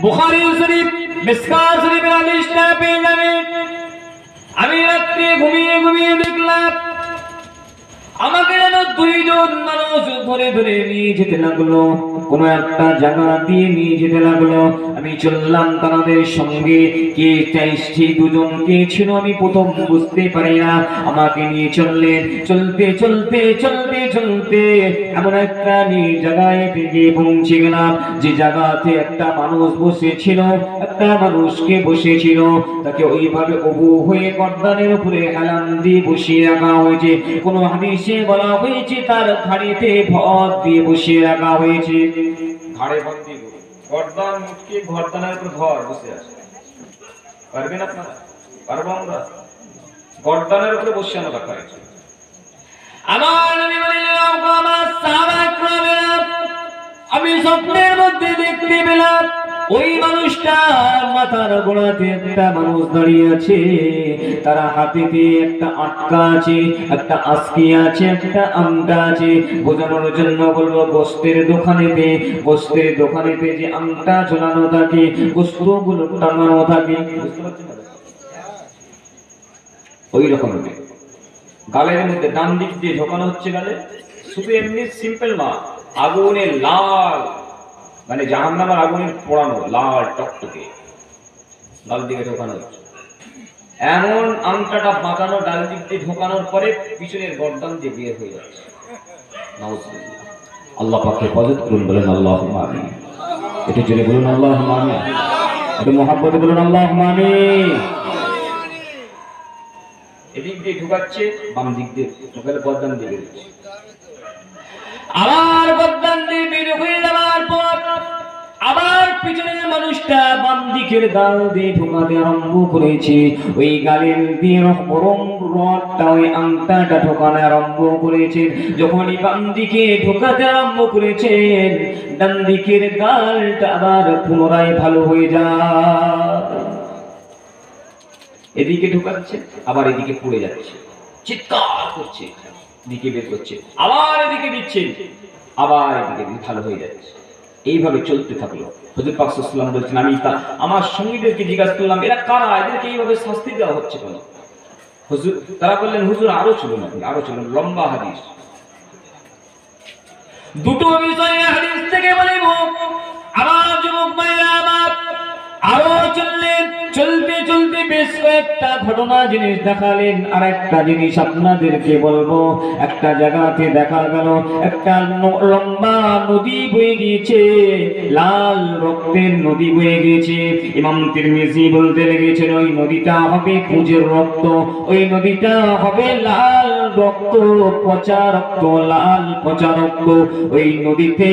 বুখারী শরীফ, মিসকাত শরীফের হাদিসটা পেয়ে যাবেন, আমি রাতে ঘুমিয়ে ঘুমিয়ে দেখলাম আমাকে যেন 2 জন মানুষ ধরে ধরে নিয়ে যেতে লাগলো, কোন একটা জায়গা দিয়ে নিয়ে যেতে লাগলো। আমি চললাম তাদের সঙ্গে, কে চাইছি 2 জন কে ছিল আমি প্রথম বুঝতে পারি না। আমাকে নিয়ে চললেন, চলতে চলতে চলতে চলতে এমন একটা জায়গায় গিয়ে পৌঁছে গেলাম, যে জায়গাতে একটা মানুষ বসেছিল, একটা মানুষকে বসেছিল, তাকে ওইভাবে অবু হয়ে গর্দানের উপরে হেলান দিয়ে বসিয়ে রাখা হয়েছে। কোন হাদিসে বলা হয়েছে তার ঘাড়িতে ভর দিয়ে বসিয়ে রাখা হয়েছে। ঘাড়ে ভর দিয়ে, গর্দান মুটকে গর্দানের উপর ভর বসে আছে। পারবেন আপনারা? পারবো আমরা? গর্দানের উপরে বসে রাখা হয়েছে। আমার নবী বললেন, আমার সাহাবা کرامরা, আমি স্বপ্নের মধ্যে দেখতে পেলাম ওই মানুষটার মাথার গোড়াতে একটা মানুষ দাঁড়িয়ে আছে, তার হাতেতে একটা আটকা আছে, একটা আস্কি আছে, একটা আংটা আছে। বোঝানোর জন্য বলবো, গোস্তের দোকানেতে যে আংটা ঝোলানো থাকে, গোস্তগুলো টাঙানো থাকে, ওই রকম গালের মধ্যে ডান দিক দিয়ে ঢোকানো হচ্ছে গালে, শুধু এমনি সিম্পল না, আগুনের লাল, মানে জাহান্নামের আগুনের পোড়ানো লাল টকটকে লাল দিকে ঢোকানো হচ্ছে। এমন আংটাটা বাঁকানো ডাল দিক দিয়ে ঢোকানোর পরে পিছনের গর্দান দিয়ে বের হয়ে যাচ্ছে। আল্লাহ পাককে হেফাজত করুন, বলেন আল্লাহুম্মা আমিন। এটা জোরে বলুন আল্লাহুম্মা আমিন, এটা মুহাব্বতে বলুন আল্লাহুম্মা আমিন। এদিক দিয়ে ঢুকাচ্ছে, বাম দিক দিয়ে ঢোকালে গর্দান দিয়ে বেরোচ্ছে। আবার গর্দান দিয়ে বের হয়ে যাওয়ার পর আবার পিছনের মানুষটা বাম দিকের গাল দিয়ে ঢোকাতে আরম্ভ করেছে। ওই গালের দিয়ে গরম রডটা ওই আংটাটা ঢোকানো আরম্ভ করেছে। যখনই বাম দিকে ঢোকাতে আরম্ভ করেছেন, ডান দিকের গালটা আবার পুনরায় ভালো হয়ে যায়। এদিকে ঢোকাচ্ছে, আবার এদিকে পড়ে যাচ্ছে, চিৎকার করছে, দিকে বের করছে, আবার এদিকে দিচ্ছেন, আবার এদিকে ভালো হয়ে যাচ্ছে। এইভাবে চলতে থাকলো। হুজুর পাক সাল্লাল্লাহু আলাইহি ওয়াসাল্লাম বলছেন, আমি আমার সঙ্গীদেরকে জিজ্ঞাসা করলাম, এরা কারা, এদেরকে এইভাবে শাস্তি দেওয়া হচ্ছে কেন? হুজুর তারা বললেন, হুজুর আরো চলুন, আরো চলুন, লম্বা হাদিস। দুটো বিষয় হাদিস থেকে বলিব। আমার যুবক ভাইরা আমার, আরো চললেন, চলতে চলতে বেশ কয়েকটা ঘটনা জিনিস দেখালেন। আর একটা জিনিস আপনাদেরকে বলবো। একটা জায়গাতে দেখা গেল একটা লম্বা নদী বয়ে গিয়েছে, লাল রক্তের নদী বয়ে গিয়েছে। ইমাম তিরমিজি বলতে লেগেছেন, ওই নদীটা হবে খুঁজের রক্ত, ওই নদীটা হবে লাল রক্ত, পচা রক্ত, লাল পচা রক্ত। ওই নদীতে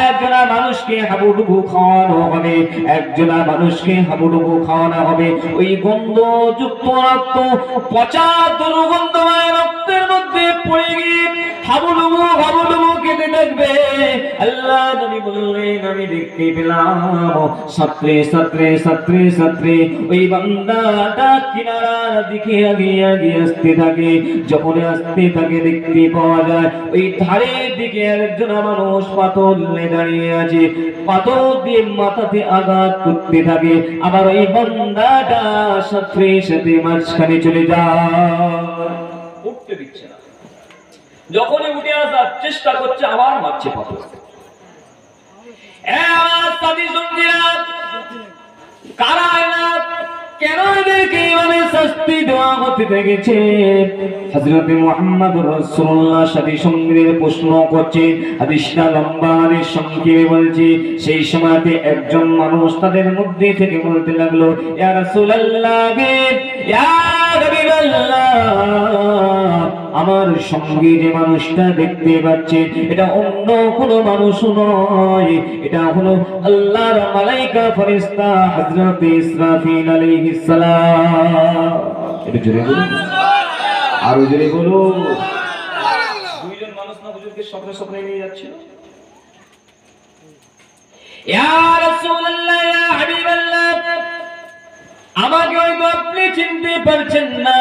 একজনা মানুষকে হাবুডুবু খাওয়ানো হবে, একজনা মানুষকে হাবুডুবু খাওয়ানো হবে। ওই গন্ধযুক্ত রক্ত পচা দুর্গন্ধময় রক্তের মধ্যে পড়ে গিয়ে হাবুডুবু হাবুডুবু কেটে থাকবে। আল্লাহ নবী বললেন, আমি দেখতে পেলাম সাঁতরে সাঁতরে সাঁতরে সাঁতরে ওই বান্দাটা কিনারার দিকে এগিয়ে এগিয়ে আসতে থাকে। যখন আসতে থাকে দেখতে পাওয়া যায় ওই ধারের দিকে একজন মানুষ পাথর নিয়ে দাঁড়িয়ে আছে, পাথর দিয়ে মাথাতে আঘাত করতে থাকে। আবার ওই বান্দাটা সাথে সাথে মাঝখানে চলে যায়, উঠতে দিচ্ছে না। যখনই উঠে আসার চেষ্টা করছে, আবার মারছে পাথর। কারা এরা, কেন এদেরকে এইভাবে শাস্তি দেওয়া হতে থেকেছে? হযরত মুহাম্মদুর রাসূলুল্লাহ সাথী সঙ্গীদের প্রশ্ন করছে। হাদিসটা লম্বা, হাদিস সংক্ষেপে বলছি। সেই সময়তে একজন মানুষ তাদের মধ্যে থেকে বলতে লাগলো, ইয়া রাসূলুল্লাহ, ইয়া হাবিবাল্লাহ, আমার সঙ্গে যে মানুষটা দেখতে পাচ্ছে এটা অন্য কোনো মানুষ নয়, এটা হলো আল্লাহর মালায়েকা ফেরেশতা হযরত ইসরাফিল আলাইহিস সালাম। এটা জোরে বলুন, আরো জোরে বলুন। দুইজন মানুষ না হুজুরকে স্বপ্নে স্বপ্নে নিয়ে যাচ্ছিল। ইয়া রাসূলুল্লাহ, ইয়া হাবিবাল্লাহ, আমাকে হয়তো আপনি চিনতে পারছেন না।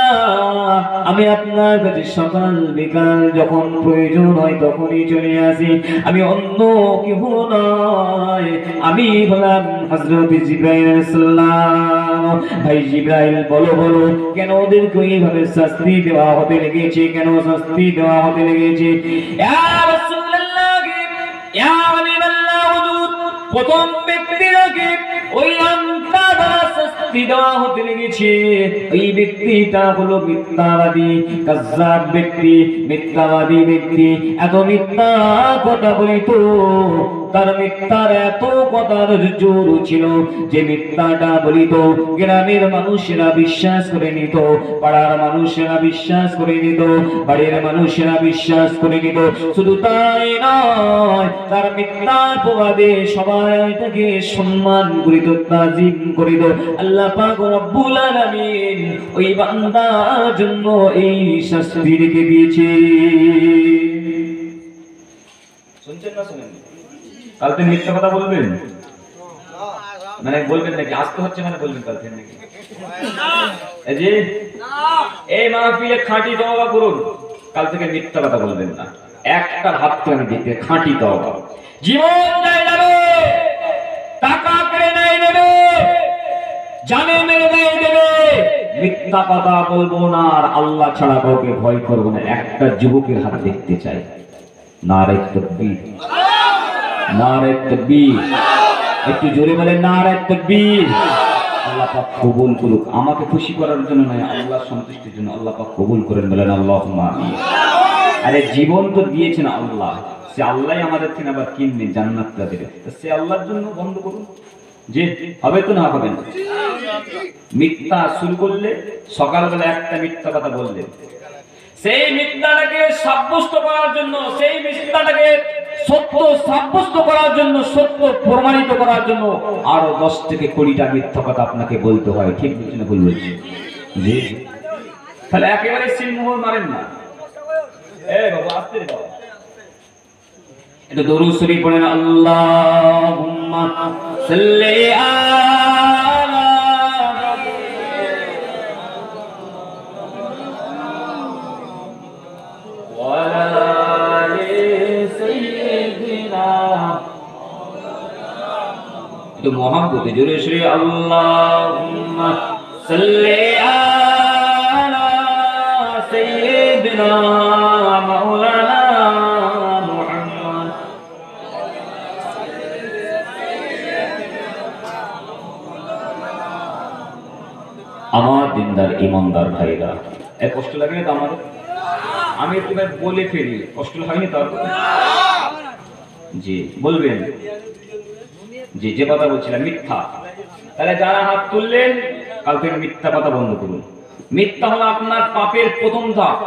আমি আপনার কাছে সকাল বিকাল যখন প্রয়োজন হয় তখনই চলে আসি। আমি অন্য কেউ নয়, আমি হলাম হযরত জিবরাইল আলাইহিস সালাম। ভাই জিবরাইল, বলো বলো, কেন ওদেরকে এইভাবে শাস্তি দেওয়া হতে লেগেছে, কেন শাস্তি দেওয়া হতে লেগেছে? ইয়া রাসূলুল্লাহ, ইয়া হাবিবাল্লাহ, হুজুর, প্রথম ব্যক্তিটাকে ওই আংটা দ্বারা শাস্তি দেওয়া হতে লেগেছে। ওই ব্যক্তিটা হলো মিথ্যাবাদী, কাযযাব ব্যক্তি, মিথ্যাবাদী ব্যক্তি। এত মিথ্যা কথা বলিত, তার মিথ্যার এত কথার জোর ছিল যে মিথ্যাটা বলিত গ্রামের মানুষেরা বিশ্বাস করে নিত, পাড়ার মানুষেরা বিশ্বাস করে নিত, বাড়ির মানুষেরা বিশ্বাস করে নিত। শুধু তাই নয়, তার মিথ্যার প্রভাবে সবাই তাকে সম্মান করিত, তাজিম করিত। আল্লাহ পাক রব্বুল আলামিন ওই বান্দার জন্য এই শাস্তি রেখে দিয়েছে। শুনছেন না শুনেন? কালকে মিথ্যা কথা বলবেন, মানে বলবেন নাকি? আসতে হচ্ছে মানে বলবেন কালকে নাকি? এই যে এই মাহফিলে খাঁটি তওবা করুন, কাল থেকে মিথ্যা কথা বলবেন না। একটা হাত করে আমি দিতে, খাঁটি তওবা। জীবন যায় যাবে, টাকা কেড়ে নেয় নেবে, জানে মেরে দেয় দেবে, মিথ্যা কথা বলবো না, আর আল্লাহ ছাড়া কাউকে ভয় করবো না। একটা যুবকের হাত দেখতে চাই। নারে তাকবীর, নারে তাকবীর, একটু জোরে বলেন নারে তাকবীর। আল্লাহ পাক কবুল করুক, আমাকে খুশি করার জন্য নয়, আল্লাহর সন্তুষ্টির জন্য। আল্লাহ পাক কবুল করেন, বলেন আল্লাহুম্মা আমিন। আরে জীবন তো দিয়েছেন আল্লাহ, সে আল্লাহই আমাদের থেকে আবার কিনবে, জান্নাতটা দেবে। সে আল্লাহর জন্য বন্ধ করুন, যে হবে তো না হবে না। মিথ্যা শুরু করলে, সকালবেলা একটা মিথ্যা কথা বললেন, সেই মিথ্যাটাকে সাব্যস্ত করার জন্য, সেই মিথ্যাটাকে সত্য সাব্যস্ত করার জন্য, সত্য প্রমাণিত করার জন্য আরো 10 থেকে 20টা মিথ্যা কথা আপনাকে বলতে হয়। ঠিক বলছি না ভুল বলছি? জি। তাহলে একেবারে সিলমোহর মারেন না। বাবা আস্তে রে বাবা, এটা দরুদ শরীফ পড়েন। আল্লাহুম্মা সাল্লি আলা ওয়া আলি সাইয়্যিদিনা। তো মোহাম্মদে জোরে সরে আল্লাহুম্মা সাল্লি আলা সাইয়্যিদিনা মাওলানা মুহাম্মদ। আমার দিনদার ইমানদার ভাইরা, এক কষ্ট লাগে না তো আমাদের? আমি একটু বলে ফেলি, কষ্ট হয়নি তো? জি বলবেন। জি, যে কথা বলছিলাম মিথ্যা। তাহলে যারা হাত তুললেন, কাল থেকে মিথ্যা কথা বন্ধ করুন। মিথ্যা হলো আপনার পাপের প্রথম ধাপ।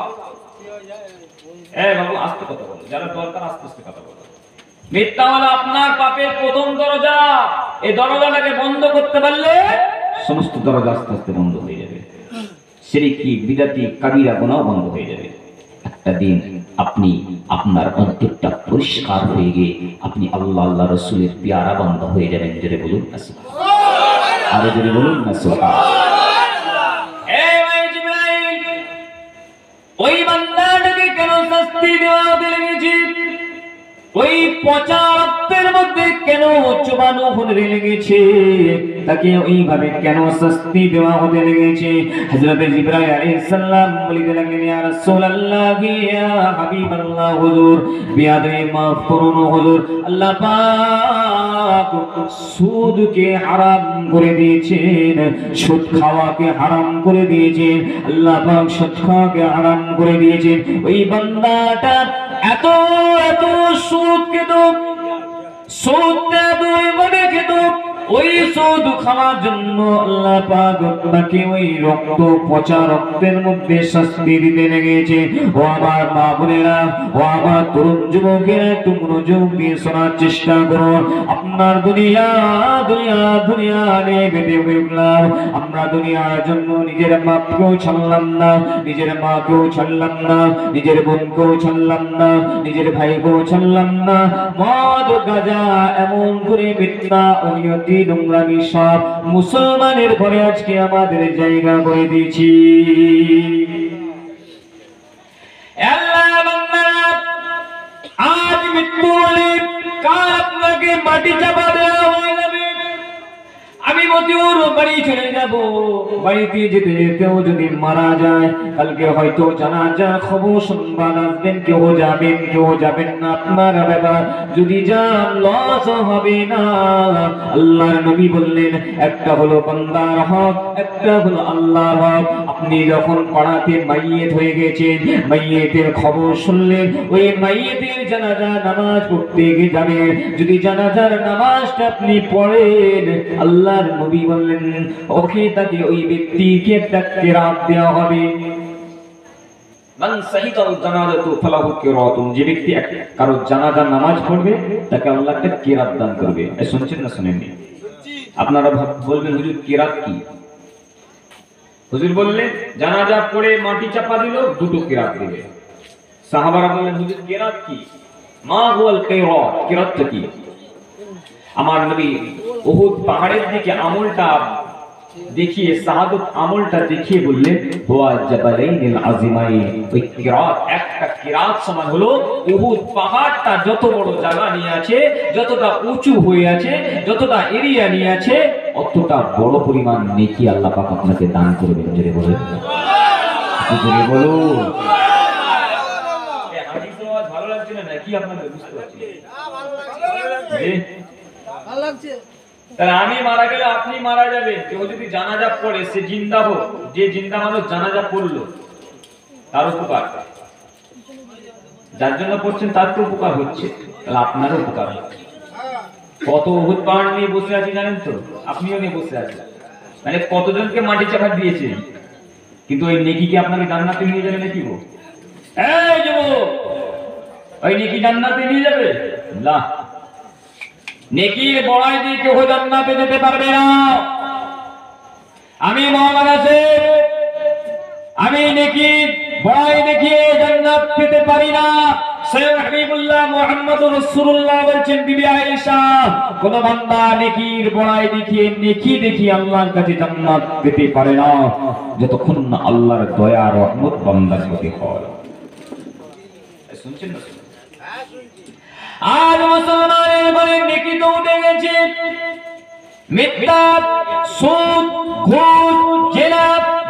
বাবু আস্তে কথা বলো, যারা দরকার আস্তে আস্তে কথা বলো। মিথ্যা হলো আপনার পাপের প্রথম দরজা। এই দরজাটাকে বন্ধ করতে পারলে সমস্ত দরজা আস্তে আস্তে বন্ধ হয়ে যাবে। শিরকি, বিদআতি, কাবীরা গুনাহ বন্ধ হয়ে যাবে। একটা দিন আপনি আপনার অন্তরটা পরিষ্কার হয়ে গিয়ে আপনি আল্লাহ আল্লাহ রাসূলের পেয়ারা বান্দা হয়ে যাবেন। জোরে বলুন না সুবহানাল্লাহ। আরো জোরে বলুন না সুবহানাল্লাহ। ওই জিবরাইল, ওই বান্দাটাকে কেন শাস্তি দেওয়া লেগেছে? ওই পচা রক্তের মধ্যে কেন চুবানো হতে লেগেছে? তাকে ওইভাবে কেন শাস্তি দেওয়া হতে লেগেছে? হযরত জিবরাইল আলাইহিস সালাম বলতে লাগলেন, ইয়া রাসূলুল্লাহ, ইয়া হাবিবাল্লাহ, হুজুর বিয়াদে মাফ করুন হুজুর। আল্লাহ পাক সুদকে হারাম করে দিয়েছেন, সুদ খাওয়াকে হারাম করে দিয়েছেন। আল্লাহ পাক সুদ খাওয়াকে হারাম করে দিয়েছেন। ওই বান্দাটা এত এত সুদ খেত, সুদ মানে খেত। ওই সুদ খাওয়ার জন্য আল্লাহ পাক তাকে ওই রক্ত, পচা রক্তের মধ্যে শাস্তি দিতে লেগেছে। ও আমার মা বোনেরা, ও আমার তরুণ যুবকেরা, একটু মনোযোগ দিয়ে শোনার চেষ্টা করুন। আপনার দুনিয়া দুনিয়া দুনিয়া নিয়ে বেঁধে উঠলাম। আমরা দুনিয়ার জন্য নিজের বাপকেও ছাড়লাম না, নিজের মাকেও ছাড়লাম না, নিজের বোনকেও ছাড়লাম না, নিজের ভাইকেও ছাড়লাম না। মদ, গাঁজা, এমন করে মিথ্যা, অনিয়তি, নোংরামি সব মুসলমানের ঘরে আজকে আমাদের জায়গা করে দিয়েছি। আল্লাহ বান্দারা, আজ মৃত্যু হলে কাল আপনাকে মাটি চাপা দেওয়া হয়ে যাবে। আমি মতিউর বাড়ি চলে যাব। বাড়িতে যেতে যেতেও যদি মারা যায়, কালকে হয়তো জানাজার খবর শুনবার আসবেন। কেউ যাবেন, কেউ যাবেন না। আপনার ব্যাপার যদি যান, লস হবে না। আল্লাহর নবী বললেন, একটা হলো বান্দার হক, একটা হলো আল্লাহর হক। আপনি যখন পাড়াতে মাইয়েত হয়ে গেছেন, মাইয়েতের খবর শুনলেন, ওই মাইয়েতের জানাজা নামাজ পড়তে গিয়ে যাবেন। যদি জানাজার নামাজটা আপনি পড়েন, আল্লাহর নবী বললেন, ওকে তাকে ওই ব্যক্তিকে একটা কিরাত দেওয়া হবে। মান শাহিদাল জানাজাতু ফালাহু কিরাতুন। যে ব্যক্তি কারো জানাজার নামাজ পড়বে, তাকে আল্লাহ একটা কিরাত দান করবে। শুনছেন না শুনেননি? আপনারা বলবেন, হুজুর কিরাত কি? হুজুর বললেন, জানাজা পড়ে মাটি চাপা দিল, 2টো কিরাত দিবে। সাহাবারা বললেন, হুজুর কিরাত কি? মা হুয়াল কিরাত, কিরাতটা কি? আমার নবী উহুদ পাহাড়ের দিকে আঙুলটা দেখিয়ে শাহাদত আমলটা দেখিয়ে বললেন হুয়া জাবালাইনিল আযিমাইন। ওই কিরাত একটা কিরাত সমান হলো উহুদ পাহাড়টা যত বড় জায়গা নিয়ে আছে, যতটা উঁচু হয়ে আছে, যতটা এরিয়া নিয়ে আছে, অতটা বড় পরিমাণ নেকি আল্লাহ পাক আপনাকে দান করবেন। জোরে বলুন, জোরে বলুন। ভালো লাগছে না কি আপনাদের? বুঝতে পারছি ভালো লাগছে। তাহলে আমি মারা গেলে আপনি মারা যাবেন। কেউ যদি জানাজা পড়ে সে জিন্দা হোক, যে জিন্দা মানুষ জানাজা পড়লো তার উপকার, যার জন্য পড়ছেন তার তো উপকার হচ্ছে, তাহলে আপনারও উপকার হচ্ছে। কত উহুদ পাহাড় নিয়ে বসে আছি জানেন তো? আপনিও নিয়ে বসে আছেন, মানে কতজনকে মাটি চাপা দিয়েছেন, কিন্তু ওই নেকি কি আপনাকে জান্নাতে নিয়ে যাবে নাকি? গো এই যুবক, ওই নেকি জান্নাতে নিয়ে যাবে না। নেকির বড়াই দিয়ে কেউ জান্নাতে যেতে পারবে না। আমি মহামান আছে, আমি নেকির বড়াই দেখিয়ে জান্নাত পেতে পারি না। সৈয়দ হাবিবুল্লাহ মুহাম্মদুর রাসূলুল্লাহ বলেছেন, বিবি আয়েশা, কোন বান্দা নেকির বড়াই দেখিয়ে নেকি দেখিয়ে আল্লাহর কাছে জান্নাত পেতে পারে না যতক্ষণ না আল্লাহর দয়া রহমত বান্দার প্রতি হয়। শুনছেন না? আজ মুসলমানের ঘরে নেকি তো উঠে গেছে, মিথ্যা, সুদ, ঘুষ, জেনা,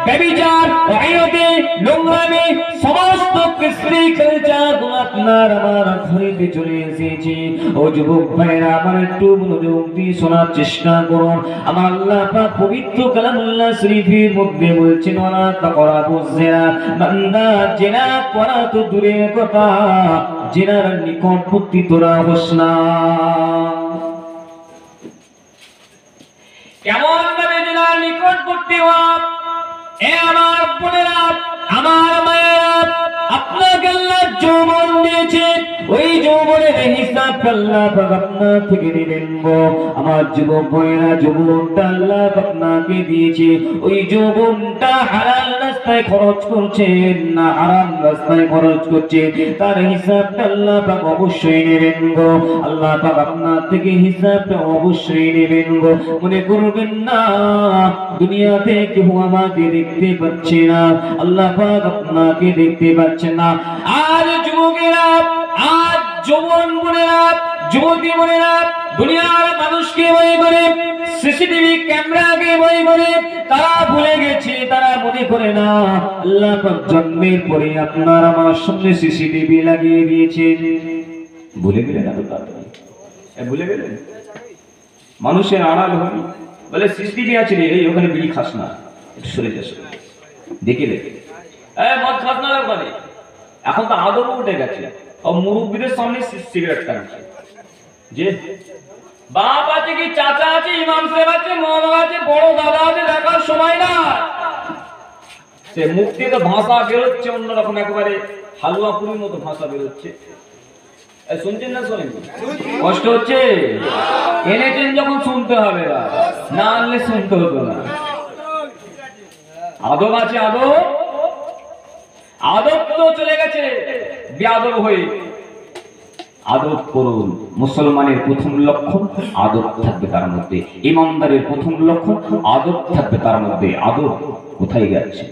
ব্যভিচার, অহিয়তি, নোংরামি, সমস্ত কৃষ্টি কালচারগুলো আপনার আমার ঘরেতে চলে এসেছে। ও যুবক ভাইরা, আমার একটু মনোযোগ দিয়ে শোনার চেষ্টা করুন। আমার আল্লাহ পাক পবিত্র কালামুল্লাহ শরীফের মধ্যে বলছেন, ওয়ালা তাকরাবুজ জিনা, বান্দা জিনা করা তো দূরের কথা, জিনার নিকটবর্তী তোরা হোস না। কেমন ভাবে জিনার নিকটবর্তী হওয়া? এ আমার বোনেরা, আমার মায়েরা, আপনাকে আল্লাহ যৌবন দিয়েছে, ওই যৌবনের হিসাব আল্লাহ পাক আপনার থেকে নেবেন গো। আমার যুবক ভাইরা, যৌবনটা আল্লাহ আপনাকে দিয়েছে, ওই যৌবনটা হালাল রাস্তায় খরচ করছেন না হারাম রাস্তায় খরচ করছেন, তার হিসাবটা আল্লাহ পাক অবশ্যই নেবেন গো। আল্লাহ পাক আপনার থেকে হিসাবটা অবশ্যই নেবেন গো। মনে করবেন না দুনিয়াতে কেউ আমাকে দেখতে পাচ্ছে না, আল্লাহ পাক আপনাকে দেখতে পাচ্ছেন না। আর যুবকেরা, আজ যৌবন বোনেরা, যুবতী বোনেরা, দুনিয়ার মানুষকে ভয় করে, সিসিটিভি ক্যামেরাকে ভয় করে, তারা ভুলে গেছে, তারা মনে করে না আল্লাহ পাক জন্মের পরে আপনার আমার সামনে সিসিটিভি লাগিয়ে দিয়েছে। ভুলে গেলেন? ভুলে গেলেন? মানুষের আড়াল হয় বলে সিসিটিভি আছে রে, এই ওখানে বিড়ি খাস না, সরে যাস, দেখে দেখে মদ খাস না ওখানে। এখন তো আদবও উঠে গেছে, মুরব্বীদের সামনে সিগারেট টানছে। যে বাপ আছে কি চাচা আছে, ইমাম সাহেব আছে, মৌলানা আছে, বড় দাদা আছে, দেখার সময় না। সে মুখ দিয়ে তো ভাষা বেরোচ্ছে অন্যরকম, একেবারে হালুয়াপুরির মতো ভাষা বেরোচ্ছে। শুনছেন না? শোনেন? কষ্ট হচ্ছে? এনেছেন যখন শুনতে হবে, না আনলে শুনতে হতো না। আদব আছে, আদব, আদব তো চলে গেছে বেয়াদব হয়ে। আদব করুন। মুসলমানের প্রথম লক্ষণ আদব থাকবে তার মধ্যে, ইমানদারের প্রথম লক্ষণ আদব থাকবে তার মধ্যে। আদব কোথায় গেছে?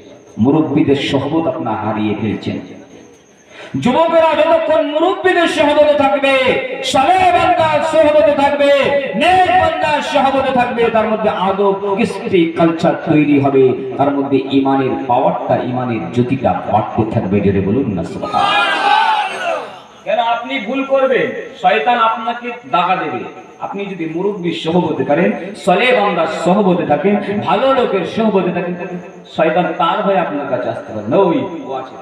মুরব্বীদের সহবত আপনার হারিয়ে ফেলছেন। যুবকেরা যতক্ষণ মুরব্বীদের সহবতে থাকবে, সালেহ বান্দার সহবতে থাকবে, নেক বান্দার সহবতে থাকবে, তার মধ্যে আদব কৃষ্টি কালচার তৈরি হবে, তার মধ্যে ইমানের পাওয়ারটা, ইমানের জ্যোতিটা বাড়তে থাকবে। জোরে বলুন না সুবহানাল্লাহ। কেন আপনি ভুল করবেন, শয়তান আপনাকে দাগা দেবে। আপনি যদি মুরব্বীর সহবতে করেন, সালেহ বান্দার সহবতে থাকেন, ভালো লোকের সহবতে থাকেন, শয়তান তার ভয়ে আপনার কাছে আসতে পারে না। ওই ও আছে,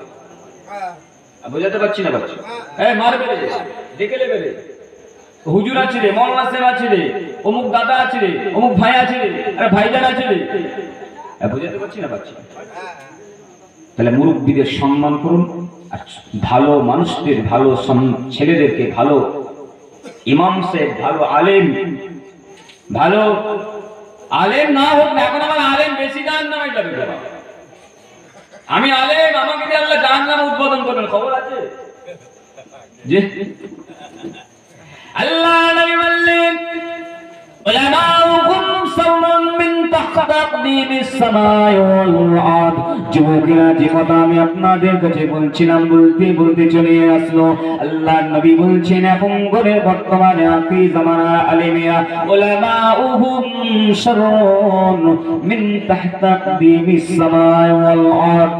বুঝাতে পারছি না? পারছি? মারবে রে, দেখে নেবে রে, হুজুর আছে রে, মৌলানা সাহেব আছে রে, অমুক দাদা আছে রে, অমুক ভাই আছে রে, আরে ভাইজান আছে রে। বুঝাতে পারছি না? পারছি। তাহলে মুরব্বীদের সম্মান করুন, আর ভালো মানুষদের, ভালো ছেলেদেরকে, ভালো ইমাম সাহেব, ভালো আলেম, ভালো আলেম না হোক না, এখন আমার আলেম বেশি জাহান্নামে যাবে। আমি আলেম, আমাকে দিয়ে আল্লাহ জাহান্নামে উদ্বোধন করবেন, খবর আছে? যে আল্লাহ নবী বললেন, উলামাউকুম সাওরুন মিন তাকদীমিস সামাই ওয়াল আরদ। যুবকেরা, যে কথা আমি আপনাদের কাছে বলছিলাম, বলতে বলতে চলে আসলো। আল্লাহর নবী বলছেন, এখন করে বর্তমানে আখির জামানা আলেমেরা উলামাউহুম শাররুন মিন তাহতি তাকদীমিস সামাই ওয়াল আরদ।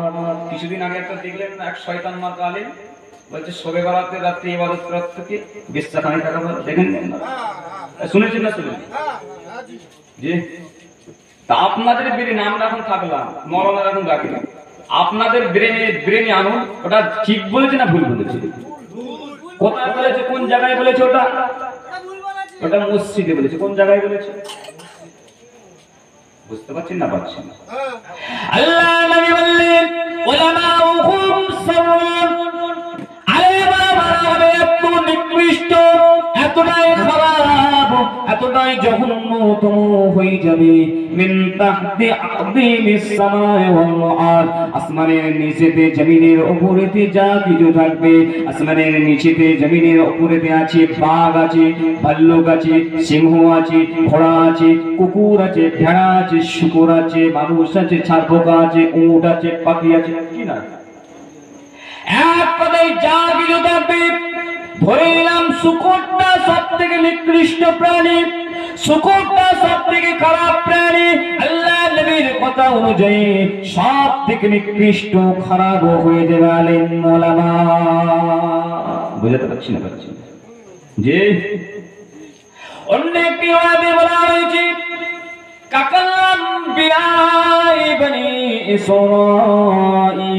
কিছুদিন আগে একটা দেখলেন না, এক শয়তান মার্কা আলেম বলছে শবে বরাতে রাতে ইবাদত করার থেকে বিশটাখানি টাকা পাবে। দেখেন না, শুনেছেন না? শুনেন জি। তা আপনাদের ব্রেনে আমরা এখন থাকলাম, মরণের এখন রাখলাম, আপনাদের ব্রেনে আনুন, ওটা ঠিক বলেছে না ভুল বলেছে? কোথায় বলেছে? কোন জায়গায় বলেছে? ওটা মসজিদে বলেছে। কোন জায়গায় বলেছে? বুঝতে পারছেন না? পাচ্ছেন না? আল্লাহ নবী বললেন, উলামাউহুম শাররুন, আলেমরা হবে এত নিকৃষ্ট, এতটাই খারাপ, এতটাই জঘন্যতম হয়ে যাবে। মিন তাহতি তাকদীমিস সামাই ওয়াল আরদ, আসমানের নিচেতে জমিনের উপরেতে যা কিছু থাকবে, আসমানের নিচেতে জমিনের উপরেতে আছে বাঘ আছে, ভাল্লুক আছে, সিংহ আছে, ঘোড়া আছে, কুকুর আছে, ভেড়া আছে, শুকর আছে, মানুষ আছে, ছারপোকা আছে, উট আছে, পাখি আছে, কি না? এক কথায় যা কিছু থাকবে। ধরে নিলাম শুকরটা সব থেকে নিকৃষ্ট প্রাণী, শুকরটা সব থেকে খারাপ প্রাণী। আল্লাহ নবীর কথা অনুযায়ী সব থেকে নিকৃষ্ট খারাপ হয়ে যাবে আলেম ওলামা। বুঝতে পারছি না? পাচ্ছি না যে অন্য একটি ওয়াদে বলা হয়েছে, কাকালাম বিআই বনি ইসরাঈল,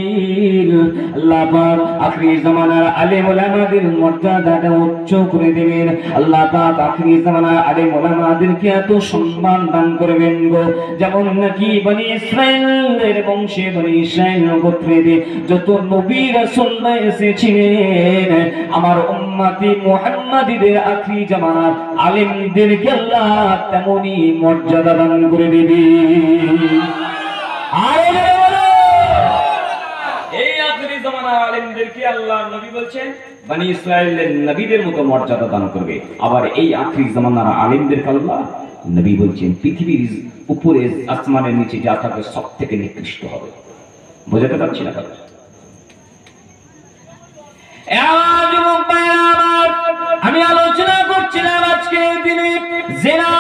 আল্লাহ পাক আখিরি জামানার আলেম ওলামাদের মর্যাদাটা উচ্চ করে দেবেন। আল্লাহ পাক আখিরি জামানার আলেম ওলামাদেরকে এত সম্মান দান করবেন গো, যেমন নাকি বনি ইসরাঈলের বংশে, বনি ইসরাঈল গোত্রের যত নবী রাসূলরা এসেছিলেন, আমার উম্মতি মুহাম্মাদীদের আখিরি জামানার আলেমদেরকে আল্লাহ তেমনি মর্যাদা দান করে দেবে। এই আখিরি জামানার আলেমদেরকে আল্লাহ নবী বলছেন বনি ইসরাঈলের নবীদের মতো মর্যাদা দান করবে। আবার এই আখিরি জামানার আলেমদেরকে আল্লাহ নবী বলছেন পৃথিবীর উপরে আসমানের নিচে যা থাকে সব থেকে নিকৃষ্ট হবে। বোঝাতে পারছি না? আমি আলোচনা করছিলাম আজকে দিনে জিনা,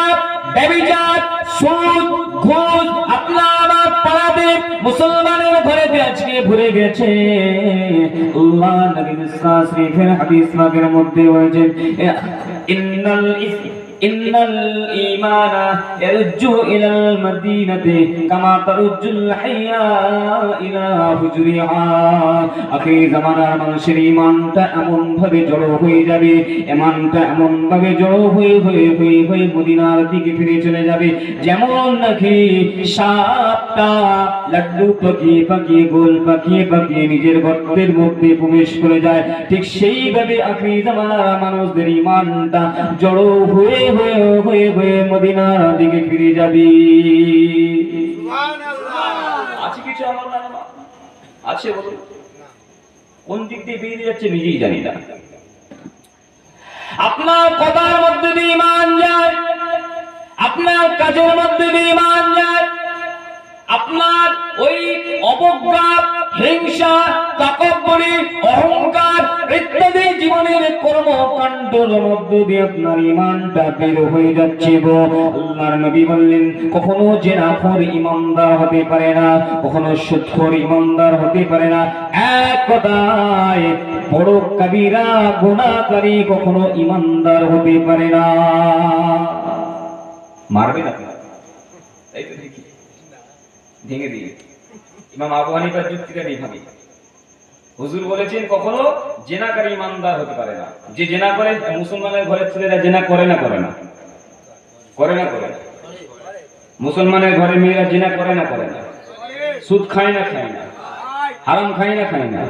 ব্যভিচার, সুদ, ঘুষ আপনার আমার পাড়াতে মুসলমানের ঘরেতে আজকে ভরে গেছে। আল্লাহ নবী মুহাম্মদ শরীফের হাদিস পাকের মধ্যে বলেছেন, ইন্নাল ঈমানা ইয়ারজু ইলাল মাদিনাতি কামা তারুজুল হাইয়া ইলা হুজরিহা। আখির জামানার মানুষের ঈমানটা এমন ভাবে জড়ো হয়ে যাবে, ঈমানটা এমন ভাবে জড়ো হয়ে মদিনার দিকে ফিরে চলে যাবে, যেমন নাকি সাপটা লাড্ডু পাকিয়ে গোল পাকিয়ে নিজের গর্তের মধ্যে প্রবেশ করে যায়, ঠিক সেইভাবে আখির জামানার মানুষদের ঈমানটা জড়ো হয়ে মদিনার দিকে ফিরে যাবে। আছে কিছু আমার না আছে? বলুন কোন দিক দিয়ে বেরিয়ে যাচ্ছে নিজেই জানি না। আপনার কথার মধ্যে দিয়ে ঈমান যায়, আপনার কাজের মধ্যে দিয়ে ঈমান যায়, আপনার ওই অবজ্ঞা, হিংসা, তাকাব্বুরি, অহংকার ইত্যাদি জীবনের কর্মকাণ্ডের মধ্য দিয়ে আপনার ঈমানটা বের হয়ে যাচ্ছে গো। আল্লাহর নবী বললেন, কখনো জিনাখোর ঈমানদার হতে পারে না, কখনো সুদখোর ঈমানদার হতে পারে না। এক কথায় বড় কবিরা গুনাহকারী কখনো ঈমানদার হতে পারে না। মারবে না? এই তো দেখি ভেঙে দিয়ে ইমাম আবু হানিফার যুক্তিটা নেই ভাবি। হুজুর বলেছেন কখনো জেনাকারী ইমানদার হতে পারে না। যে জেনা করে, মুসলমানের ঘরের ছেলেরা জেনা করে না? করে না? করে না? করে না? মুসলমানের ঘরে মেয়েরা জেনা করে না? করে না? সুদ খায় না? খায় না? হারাম খায় না? খায় না?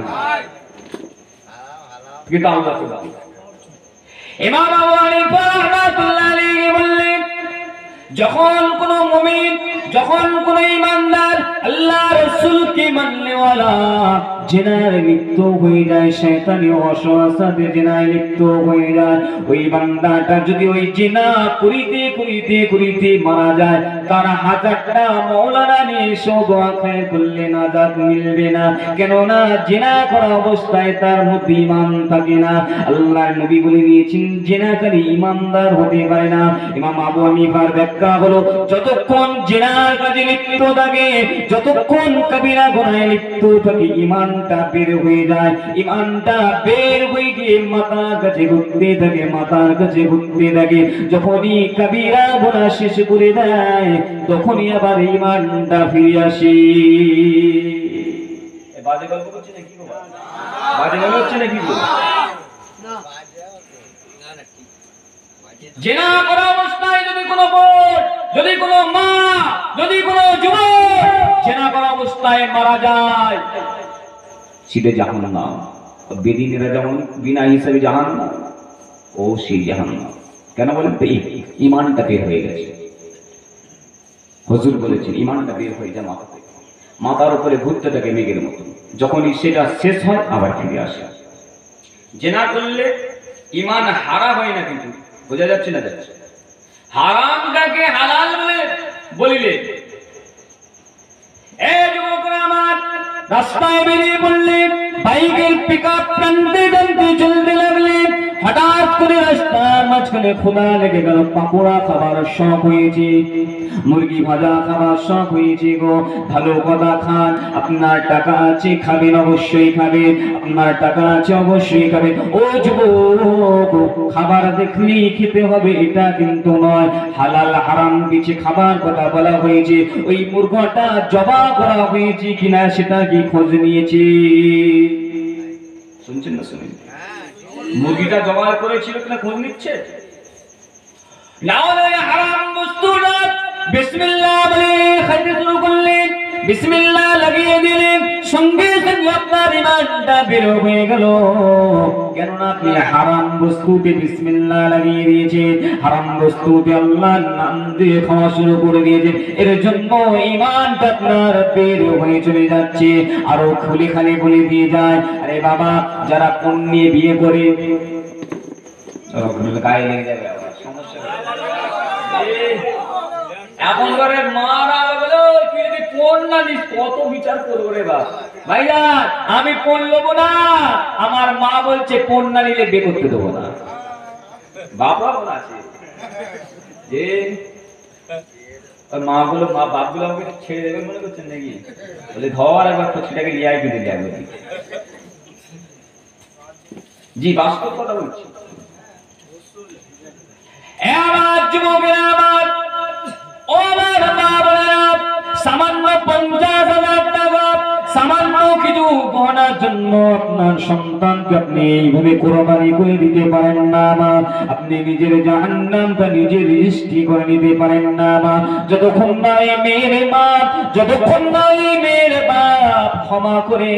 কিন্তু আল্লাহ ইমাম আবু হানিফা রাহমাতুল্লাহ আলাইহি বললেন, যখন কোন মুমিন, যখন কোন ঈমানদার আল্লাহ রাসূলকে মাননেওয়ালা জিনার লিপ্ত হয়ে যায়, শয়তানি ওয়াসওয়াসাতে জিনায় লিপ্ত হয়ে যায়, ওই বান্দাটা যদি ওই জিনা করিতে করিতে করিতে মারা যায়, তার হাজারটা মাওলানা নিয়ে দোয়া খায় করলে নাজাত মিলবে না। কেননা জিনা করা অবস্থায় তার মধ্যে ঈমান থাকে না। আল্লাহর নবী বলে দিয়েছেন জিনাকারী ঈমানদার হতে পারে না। ইমাম আবু হানিফার ব্যাখ্যা হলো, যতক্ষণ জিনার কাজে লিপ্ত থাকে, যতক্ষণ কবিরা গুনাহে লিপ্ত থাকে, ঈমানটা বের হয়ে যায়। ঈমানটা বের হয়ে গিয়ে মাথার কাছে ঘুরতে থাকে, মাথার কাছে ঘুরতে থাকে। যখনই কবিরা গুনাহ শেষ করে দেয়, তখনই আবার ঈমানটা ফিরে আসে। বাজে গল্প করছে নাকি বাবা? বাজে গল্প হচ্ছে নাকি গো? জিনা করা অবস্থায় যদি কোনো বোন, যদি কোনো মা, যদি কোনো যুবক জিনা করা অবস্থায় মারা যায়, সিধে জাহান্নাম। বেদিনেরা যেমন বিনা হিসাবে জাহান্নাম, ও সেই জাহান্নাম। কেন বলেন? ঈমানটা বের হয়ে গেছে। হুজুর বলেছেন ঈমানটা বের হয়ে যায় মাথা থেকে, মাথার উপরে ঘুরতে থাকে মেঘের মতো। যখনই সেটা শেষ হয় আবার ফিরে আসে। জিনা করলে ঈমান হারা হয় না, কিন্তু বোঝা যাচ্ছে না? যাচ্ছে। হারামটাকে হালাল বলিলে, এই যুবকরা আমার রাস্তায় বেরিয়ে পড়লেন, বাইকের পিকআপ টানতে টানতে চলতে লাগলেন। হঠাৎ করে রাস্তার মাঝখানে ক্ষুধা লেগে গেল, পাকোড়া খাবার শখ হয়েছে, মুরগি ভাজা খাবার শখ হয়েছে গো। ভালো কথা খান, আপনার টাকা আছে খাবেন, অবশ্যই খাবেন, আপনার টাকা আছে অবশ্যই খাবেন। ও যুবক, খাবার দেখলেই খেতে হবে এটা কিন্তু নয়। হালাল হারাম কিছু খাবার কথা বলা হয়েছে, ওই মুরগাটা জবা করা হয়েছে কিনা সেটা কি খোঁজ নিয়েছে? শুনছেন না? শুনেন, মুরগিটা জবাই করেছিল কিনা খোঁজ নিচ্ছে? হারাম বস্তুটা বিসমিল্লাহ বলে খাইতে শুরু করলেন, বিসমিল্লাহ লাগিয়ে দিলেন, সঙ্গে সঙ্গে আপনার ঈমানটা বের হয়ে গেল। কেননা আপনি হারাম বস্তুতে বিসমিল্লাহ লাগিয়ে দিয়েছেন, হারাম বস্তুতে আল্লাহর নাম দিয়ে খাওয়া শুরু করে দিয়েছেন। এর জন্য ঈমানটা আপনার বের হয়ে চলে যাচ্ছে, আরো খুলে খালি বলে দিয়ে যায়। আরে বাবা, যারা কোন নিয়ে বিয়ে করে গায়ে লেগে যাবে, সমস্যা এখনকারের মারা বলে তুই যদি ফোন না দিস কত বিচার করবো রে বাপ। ভাইয়া আমি ফোন নেবো না, আমার মা বলছে ফোন না নিলে বিয়ে করতে দেবো না। বাবা আছে যে মা গুলো, মা বাপ গুলো আমাকে ছেড়ে দেবে মনে করছেন নাকি? বলে ধর একবার ছেলেটাকে নিয়ে আয় দিতে যাবে। জি বাস্তব কথা বলছি। আমার যুবকেরা আমার, ও আমার মা বোনেরা, সামান্য 50,000 টাকা, সামান্য কিছু গহনার জন্য আপনার সন্তানকে আপনি এইভাবে কোরবানি করে দিতে পারেন না মা। আপনি নিজের জাহান্নামটা নিজে রেজিস্ট্রি করে নিতে পারেন না মা। যতক্ষণ না এই মেয়ের মা, যতক্ষণ না এই মেয়ের বাপ ক্ষমা করে,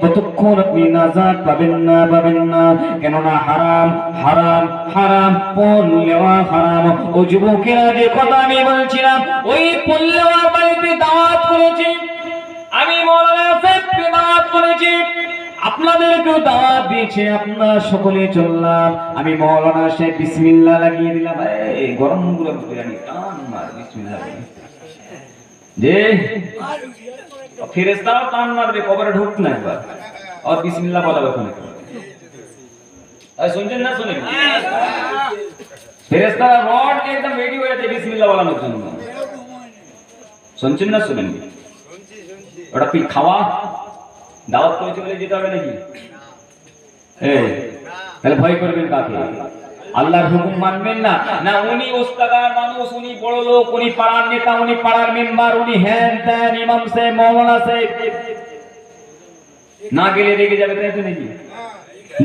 ততক্ষণ আপনি নাজাত পাবেন না, পাবেন না। কেননা হারাম হারাম হারাম, পণ নেওয়া হারাম। ও যুবকেরা, যে কথা আমি বলছিলাম, ওই পণ নেওয়ার বাড়িতে দাওয়াত করেছি আমি, মাওলানা সাহেবকে দাওয়াত করেছি, আপনাদেরকেও দাওয়াত দিয়েছে, আপনারা সকলে চললাম। আমি মাওলানা সাহেব বিসমিল্লাহ লাগিয়ে দিলাম, এই গরম গুলো বিরিয়ানি টান মার বিসমিল্লাহ যে ফেরেশতারাও টান মারবে, কবরে ঢুক না একবার আর বিসমিল্লাহ বলা ওখানে। শুনছেন না? শুনেন, ফেরেশতারা রড একদম রেডি হয়ে আছে বিসমিল্লাহ বলানোর জন্য। শুনছেন না? শুনেন, ওটা কি খাওয়া দাওয়াত করেছে বলে যেতে হবে নাকি? তাহলে ভয় করবেন কাকে? আল্লাহর হুকুম মানবেন না? না উনি ওস্তাদার মানুষ, উনি বড় লোক, উনি পাড়ার নেতা, উনি পাড়ার মেম্বার, উনি হ্যান ত্যান ইমাম সাহেব মাওলানা সাহেব, না গেলে রেগে যাবে তাই তো নাকি?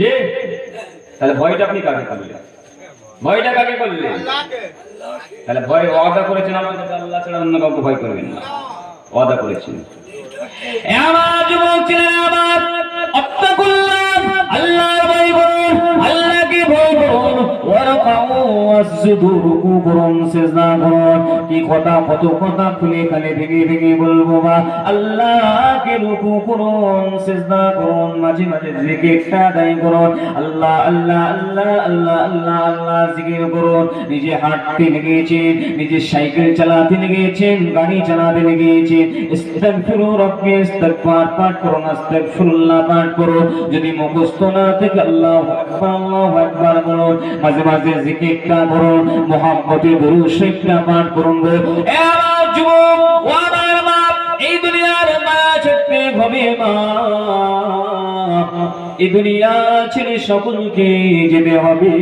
যে তাহলে ভয়টা আপনি কাকে করলেন? ভয়টা কাকে করলেন? তাহলে ভয় ওয়াদা করেছেন আল্লাহ ছাড়া অন্য কাউকে ভয় করবেন না, ওয়াদা করেছেন। আমার যুবক ছেলেরা আমার, আত্তাকুল্লাহ, আল্লাহর ভয় করুন, আল্লাহকে ভয় করুন, ওয়ারকাউ ফাসজুদু, রুকু করুন, সিজদা করুন। কি কথা, কত কথা খুলে খালে ভেঙে ভেঙে বলবো বা আল্লাহকে রুকু করুন, সিজদা করুন, মাঝে মাঝে জিকিরটা আদায় করুন। আল্লাহ আল্লাহ আল্লাহ আল্লাহ আল্লাহ আল্লাহ জিকির করুন। নিজে হাঁটতে লেগেছেন, নিজে সাইকেল চালাতে লেগেছেন, গাড়ি চালাতে লেগেছেন, ইস্তাগফিরু রাব্বি, ইস্তিগফার পাঠ করুন, আস্তাগফিরুল্লাহ পাঠ করুন। যদি মুখস্থ না থেকে আল্লাহু আকবার বলুন। মাঝে মাঝে জিকিরটা করুন, মুহাব্বতে দরুদ শরীফটা পাঠ করুন। এ আমার যুবক, ও আমার মা, এই দুনিয়ার মায়া ছাড়তে হবে মা। এই দুনিয়া ছেড়ে সকলকে যেতে হবে।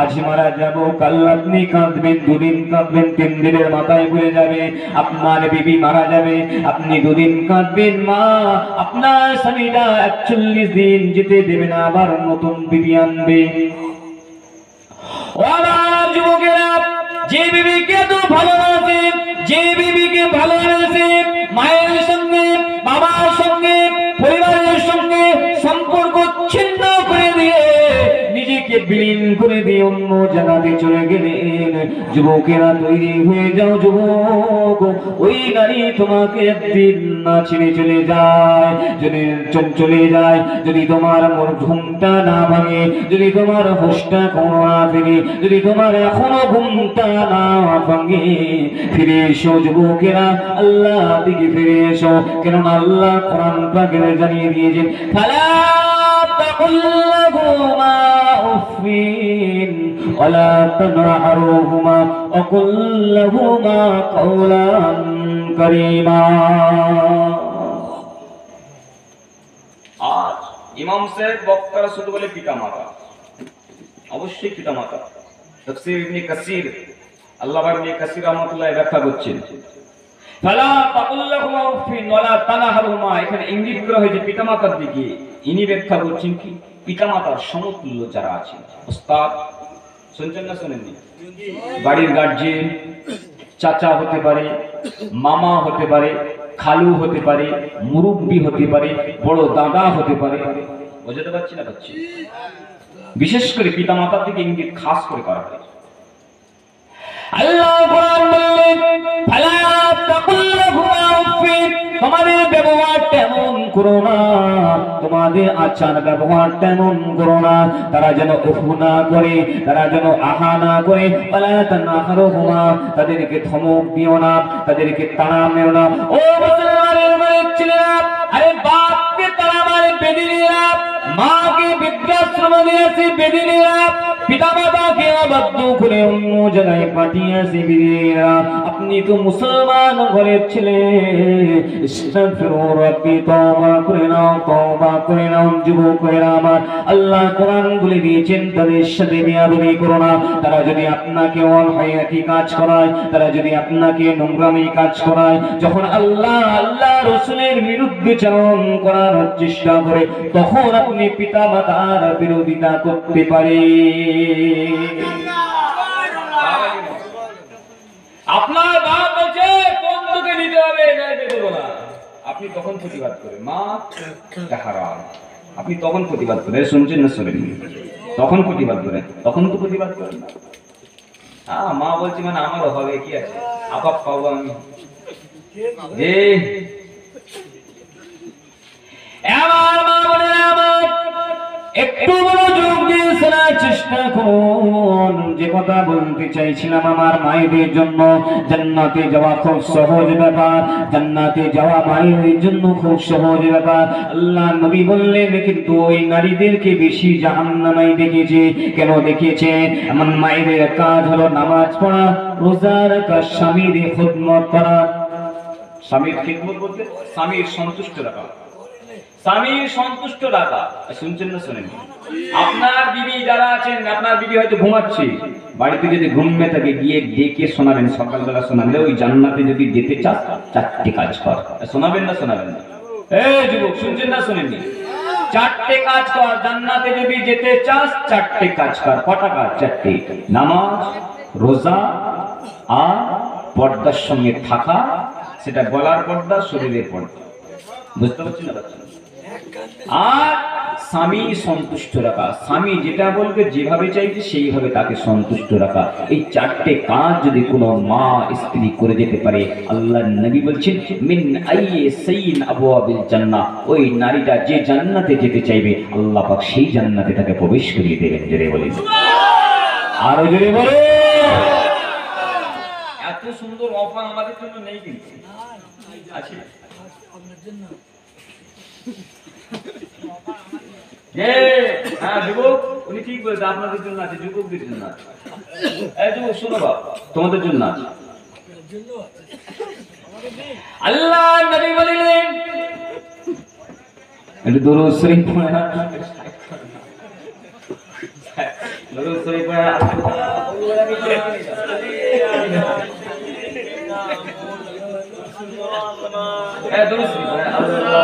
আজ মারা যাব, কাল আপনি কাঁদবেন, দুদিন কাঁদবেন, 3 দিনের মাথায় ঘুরে যাবে। আপনার বিবি মারা যাবে, আপনি 2 দিন কাঁদবেন মা। আপনার স্বামীরা 41 দিন যেতে দেবে না, আবার নতুন বিবি আনবে। ও আমার যুবকেরা, যে বিবিকে তো ভালোবাসে, যে বিবিকে ভালোবাসে, মায়ের সঙ্গে, বাবার সঙ্গে, পরিবারের সঙ্গে সম্পর্ক ছিন্ন করে দিয়ে নিজেকে বিলীন করে দিয়ে অন্য জায়গাতে চলে গেলেন। যুবকেরা তৈরি হয়ে যাও যুবক, ওই নারী তোমাকে একদিন না ছেড়ে চলে যায়। যদি চলে যায়, যদি তোমার ঘুমটা না ভাঙে, যদি তোমার হোশটা কোনো না ফেরে, যদি তোমার এখনো ঘুমটা না ভাঙে, ফিরে এসো যুবকেরা, আল্লাহ দিকে ফিরে এসো। কেননা আল্লাহ কোরআন পাকে জানিয়ে দিয়েছেন, ফালা তাকুল লাহুমা উফিন ওয়ালা তানহারুহুমা ওয়া কুল লাহুমা কাওলান কারীমা। আর ইমাম সাহেব বক্তারা শুধু বলে পিতামাতা, অবশ্যই পিতামাতা। তাফসীর ইবনে কাসির, আল্লামা ইবনে কাসির রাহমাতুল্লাহ ব্যাখ্যা করছেন, ফালা তাকুল্লাহুমা উফিন ওয়ালা তানহারুহুমা, এখানে ইঙ্গিত করা হয়েছে পিতামাতার দিকে। ইনি ব্যাখ্যা করছেন কি, পিতামাতার সমতুল্য যারা আছেন। ওস্তাদ শুনছেন না শুনেননি? বাড়ির গার্জিয়ান, চাচা হতে পারে, মামা হতে পারে, খালু হতে পারে, মুরব্বি হতে পারে, বড় দাদা হতে পারে। বুঝতে পারছি না? পাচ্ছি। বিশেষ করে পিতামাতার দিকে ইঙ্গিত খাস করে করা হয়। আল্লাহ কোরআন বললেন, ফালা তাকুল লাহুমা উফিন, তোমাদের ব্যবহার তেমন করো না, তোমাদের আচার ব্যবহার তেমন করো না, তারা যেন উফ না করে, তারা যেন আহা না করে। ফালা তানহারুহুমা, তাদেরকে ধমক দিও না, তাদেরকে তাড়া মেরো না। ও মুসলমানের ঘরের ছেলেরা, আরে বাপকে তাড়া মারে বেদিনীরা, মাকে বৃদ্ধাশ্রম দিয়েছে বেদিনীরা, পিতামাতাকে অবাধ্য করে অন্য জায়গায় পাঠিয়েছে বেদিনীরা। আপনি তো মুসলমান ঘরের ছেলে, ইস্তাগফিরু রাব্বি, তওবা করে নাও, তওবা করে নাও যুবকেরা আমার। আল্লাহ কোরআন বলে দিয়েছেন, তাদের সাথে বেয়াদবি করো না। তারা যদি আপনাকে অনহায়াতি কাজ করায়, তারা যদি আপনাকে নোংরামি কাজ করায়, যখন আল্লাহ আল্লাহ রাসূলের বিরুদ্ধে চারণ করার চেষ্টা করে, তখন আপনি পিতামাতার বিরোধিতা করতে পারে। আপনার বাপ বলছে কোন তোকে নিতে হবে, না দেবো না, আপনি তখন প্রতিবাদ করেন, মা এটা হারাম, আপনি তখন প্রতিবাদ করেন। শুনছেন না শোনেন? তখন প্রতিবাদ করেন, তখন তো প্রতিবাদ করেন না। মা বলছি মানে আমারও হবে, কি আছে, আপাপ পাবো আমি। যে আমার মা বলে, আমার একটু মনোযোগ দিয়ে শোনার চেষ্টা করুন। যে কথা বলতে চাইছিলাম, আমার মায়েদের জন্য জান্নাতে যাওয়া খুব সহজ ব্যাপার, জান্নাতে যাওয়া মায়েদের জন্য খুব সহজ ব্যাপার। আল্লাহ নবী বললেন, কিন্তু ওই নারীদেরকে বেশি জাহান্নামে দেখেছে। কেন দেখেছে? এমন মায়েদের কাজ হলো নামাজ পড়া, রোজা রাখা, স্বামীর খিদমত করা। স্বামীর খিদমত বলতে স্বামীর সন্তুষ্ট রাখা, স্বামীর সন্তুষ্ট রাখা। শুনছেন না শোনেন? আপনার বিবি যারা আছেন, আপনার বিবি হয়তো ঘুমাচ্ছে, বাড়িতে যদি ঘুমিয়ে থাকে, গিয়ে ডেকে শোনাবেন, সকালবেলা শোনালে ওই জান্নাতে যদি যেতে চাস 4টে কাজ কর। শোনাবেন না শোনাবেন না? এই যুবক, শুনছেন না শোনেননি? 4টে কাজ কর, জান্নাতে যদি যেতে চাস 4টে কাজ কর। কটা কাজ? 4টে। নামাজ, রোজা, আর পর্দার সঙ্গে থাকা, সেটা গলার পর্দা, শরীরের পর্দা। বুঝতে পারছেন না? আর স্বামী সন্তুষ্ট রাখা, স্বামী যেটা বলবে যেভাবে চাইবে সেইভাবে তাকে সন্তুষ্ট রাখা, এই চারটে কাজ যদি কোনো মা স্ত্রী করে যেতে পারে, আল্লাহ নবী বলছেন মিন আইয়ি সাইয়িন আবওয়াবিল জান্নাহ, ওই নারীটা যে জান্নাতে যেতে চাইবে আল্লাহ পাক সেই জান্নাতে তাকে প্রবেশ করিয়ে দেবেন। জোরে বলেন, আরো জোরে বলো। এত সুন্দর অফার আমাদের জন্য নেই কিন্তু আছে আপনার জন্য। হ্যাঁ যুবক, উনি ঠিক বলেছে, আপনাদের জন্য আছে, যুবকদের জন্য আছে। এই যুবক শোনো বাবা, তোমাদের জন্য আছে। আল্লাহ নবী বলেন, একটু দরুদ শরীফ পড়ে না, দরুদ শরীফ পড়ে দরুদ শরীফ পড়ে আল্লাহ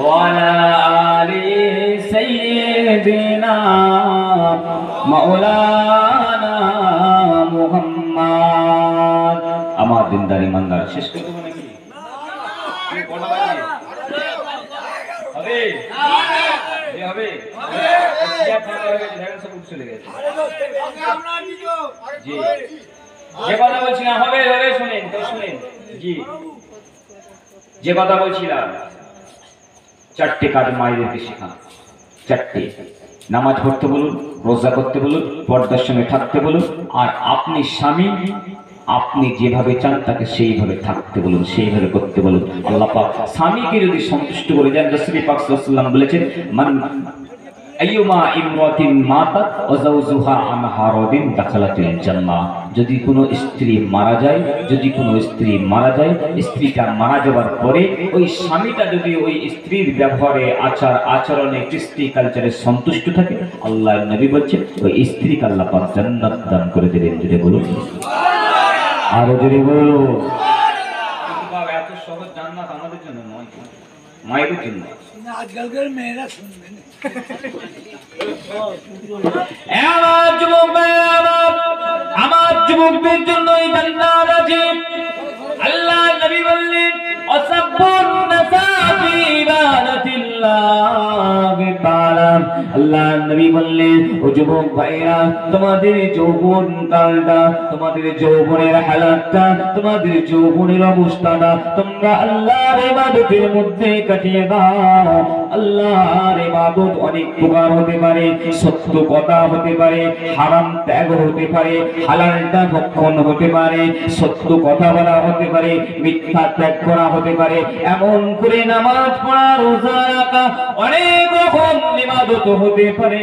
وعلى آل سيدنا مولانا محمد। আমার দিনদার ইমানদার শেষ করে দেবো নাকি? হবে হবে জি, যে কথা বলছিলাম হবে হবে, শুনেন তো শুনেন জি, যে কথা বলছিলাম চারটে কাজ মায়েদেরকে শেখান। চারটে, নামাজ পড়তে বলুন, রোজা করতে বলুন, পর্দার সঙ্গে থাকতে বলুন, আর আপনি স্বামী আপনি যেভাবে চান তাকে সেইভাবে থাকতে বলুন, সেইভাবে করতে বলুন। আল্লাহ পাক স্বামীকে যদি সন্তুষ্ট করে দেন, রাসূল পাক সাল্লাল্লাহু আলাইহি ওয়াসাল্লাম বলেছেন মান আইয়ুমা ইমরাতিন মাতাত ওয়া যাওজুহা আনহা রাদিন দাখালাতিল জান্নাহ। যদি কোনো স্ত্রী মারা যায়, যদি কোনো স্ত্রী মারা যায়, স্ত্রীটা মারা যাওয়ার পরে ওই স্বামীটা যদি ওই স্ত্রীর ব্যবহারে আচরণে কৃষ্টি কালচারে সন্তুষ্ট থাকে, আল্লাহ নবী বলছেন ওই স্ত্রীকে আল্লাহ পাক জান্নাত দান করে দেবেন। জোরে বলুন, আরো জোরে বলুন। এত সহজ জান্নাত আমাদের জন্য নয়, মায়েদের জন্য। আজকালকার মেয়েরা শুনবে না। আমার যুবকদের জন্য এই জান্নাত আছে। আল্লাহ নবী বললেন আসাবুন নাসাবি ইবাদাতিল্লাহ তাআলা। আল্লাহ নবী বললেন ও যুবক ভাইরা, তোমাদের যৌবন কালটা, তোমাদের যৌবনের হালাতটা, তোমাদের যৌবনের অবস্থাটা তোমরা আল্লাহর ইবাদতের মধ্যে কাটিয়ে দাও। আল্লাহর ইবাদত অনেক প্রকার হতে পারে, সত্য কথা হতে পারে, হারাম ত্যাগ হতে পারে, হালালটা ভক্ষণ হতে পারে, সত্য কথা বলা হতে পারে, মিথ্যা ত্যাগ করা হতে পারে। এমন করে নামাজ পড়া, রোজা রাখা, অনেক রকম ইবাদত হতে পারে।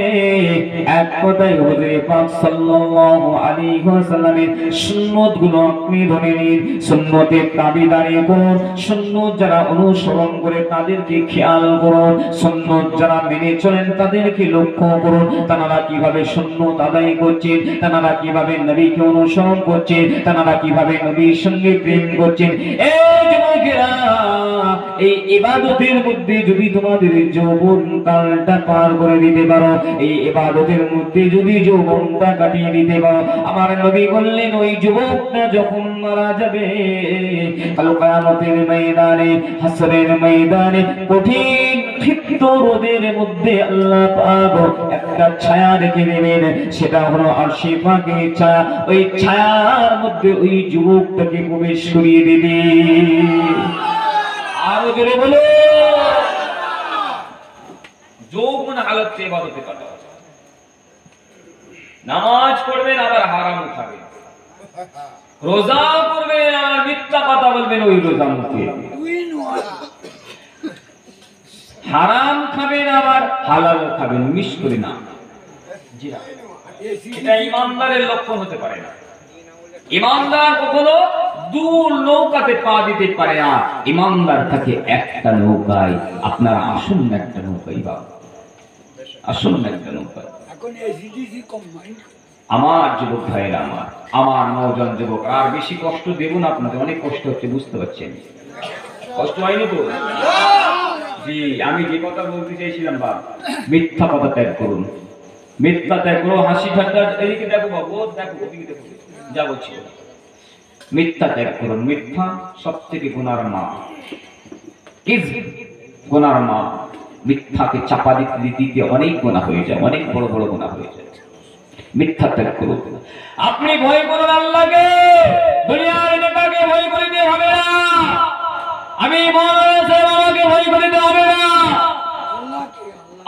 এক কথায় হুজুর পাক সাল্লাল্লাহু আলাইহি ওয়াসাল্লামের সুন্নতগুলো আপনি ধরে নিন, সুন্নতের দাবিদারি করুন, সুন্নত যারা অনুসরণ করে তাদেরকে খেয়াল করুন, সুন্নত যারা মেনে চলেন তাদেরকে লক্ষ্য করুন, তারা কিভাবে সুন্নত আদায় করছেন, তারা কিভাবে নবীকে অনুসরণ করছেন, তারা কিভাবে নবীর সঙ্গে প্রেম করছেন। এই যুবকেরা, এই ইবাদতের মধ্যে যদি তোমাদের যৌবন কালটা পার করে দিতে পারো, এই ইবাদতের মধ্যে যদি যৌবনটা কাটিয়ে দিতে পারো, আমার নবী বললেন ওই যুবকটা যখন মারা যাবে কাল কিয়ামতের ময়দানে, হাসরের ময়দানে, কঠিন ক্ষিপ্ত রোদের মধ্যে আল্লাহ পাক একটা ছায়া রেখে দেবেন, সেটা হলো আরশে পাকের ছায়া। ওই ছায়ার মধ্যে ওই যুবকটাকে প্রবেশ করিয়ে দেবে। আরো জোরে বলো, যৌবন হালতে ইবাদতে করতে হবে। নামাজ পড়বেন আবার হারাম খাবেন, রোজা করবেন আর মিথ্যা কথা বলবেন ওই রোজা মুখে, হারাম খাবেন আবার হালাল খাবেন, মিস করে না। এটা ইমানদারের লক্ষণ হতে পারে না। ইমানদার কখনো দু নৌকাতে পা দিতে পারে না, ইমানদার থাকে একটা নৌকায়। আপনারা আসুন না একটা নৌকায়, বা আসুন না একটা নৌকায়। আমার যুবক ভাইয়েরা, আমার নওজোয়ান যুবক, আর বেশি কষ্ট দেব না আপনাদের, অনেক কষ্ট হচ্ছে বুঝতে পারছেন, কষ্ট হয়নি তো? জি, আমি যে কথা বলতে চাইছিলাম, বা মিথ্যা কথা ত্যাগ করুন, মিথ্যা ত্যাগ করো, হাসি ঠাট্টা, এদিকে দেখো বাবু, দেখো ওদিকে দেখো, যা বলছি মিথ্যা ত্যাগ করো। মিথ্যা সবথেকে গুনার মা, কিযব গুনার মা। মিথ্যাকে চাপা দিতে দিতে অনেক গুনাহ হয়ে যায়, অনেক বড় বড় গুনাহ হয়ে যায়। মিথ্যা ত্যাগ করো। আপনি ভয় করুন আল্লাহকে, দুনিয়ার নেতাকে ভয় করিতে হবে না, আমি বাবাকে ভয় করিতে হবে না।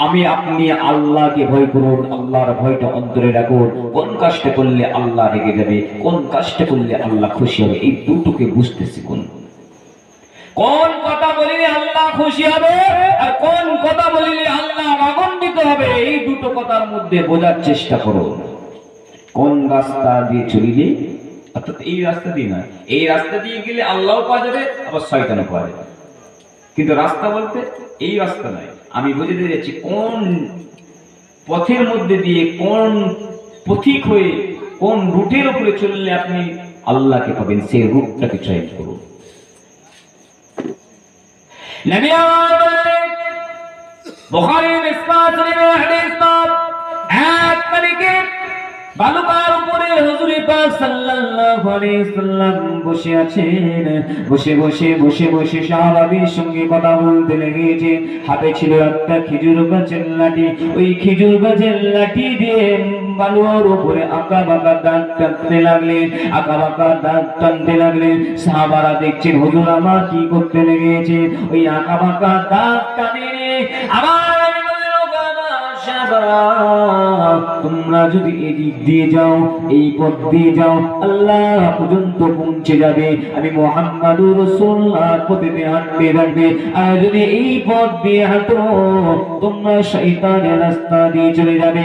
আমি আপনি আল্লাহকে ভয় করুন, আল্লাহর ভয়টা অন্তরে রাখুন। কোন কাজটা করলে আল্লাহ রেগে যাবে, কোন কাজটা করলে আল্লাহ খুশি হবে, এই দুটোকে বুঝতে শিখুন। কোন কথা বলিলে আল্লাহ খুশি হবে আর কোন কথা বলিলে আল্লাহ রাগান্বিত হবে, এই দুটো কথার মধ্যে বোঝার চেষ্টা করুন। কোন রাস্তা দিয়ে চলিলে, অর্থাৎ এই রাস্তা দিয়ে নয়, এই রাস্তা দিয়ে গেলে আল্লাহও পাওয়া যাবে আবার শয়তানও পাওয়া যাবে, কিন্তু রাস্তা বলতে এই রাস্তা নয়। আমি বুঝতে যাচ্ছি কোন পথের মধ্যে দিয়ে, কোন পথিক হয়ে, কোন রুটের উপরে চললে আপনি আল্লাহকে পাবেন, সেই রুটটাকে চয়ন করুন। নবী বুখারী মিসকাত শরীফের হাদিস পাক, এক তারিখে বালুকার উপরে হুজুর পাক সাল্লাল্লাহু আলাইহি সাল্লাম বসে আছেন। বসে বসে বসে বসে সাহাবীর সঙ্গে কথা বলতে লেগেছে। হাতে ছিল একটা খেজুর গাছের লাঠি, ওই খেজুর গাছের লাঠি দিয়ে বালুর উপরে আঁকা বাঁকা দাগ টানতে লাগলেন, আঁকা বাঁকা দাগ টানতে লাগলেন। সাহাবারা দেখছেন হুজুর আমার কি করতে লেগেছে, ওই আঁকা বাঁকা দাগ টানে। আবার তোমরা যদি এদিক দিয়ে যাও, এই পথ দিয়ে যাও, আল্লাহ পর্যন্ত পৌঁছে যাবে। আমি মুহাম্মাদুর রাসূলুল্লাহ পথে হাঁটতে থাকবে। আর যদি এই পথ দিয়ে হাঁটো, তোমরা শয়তানের রাস্তা দিয়ে চলে যাবে।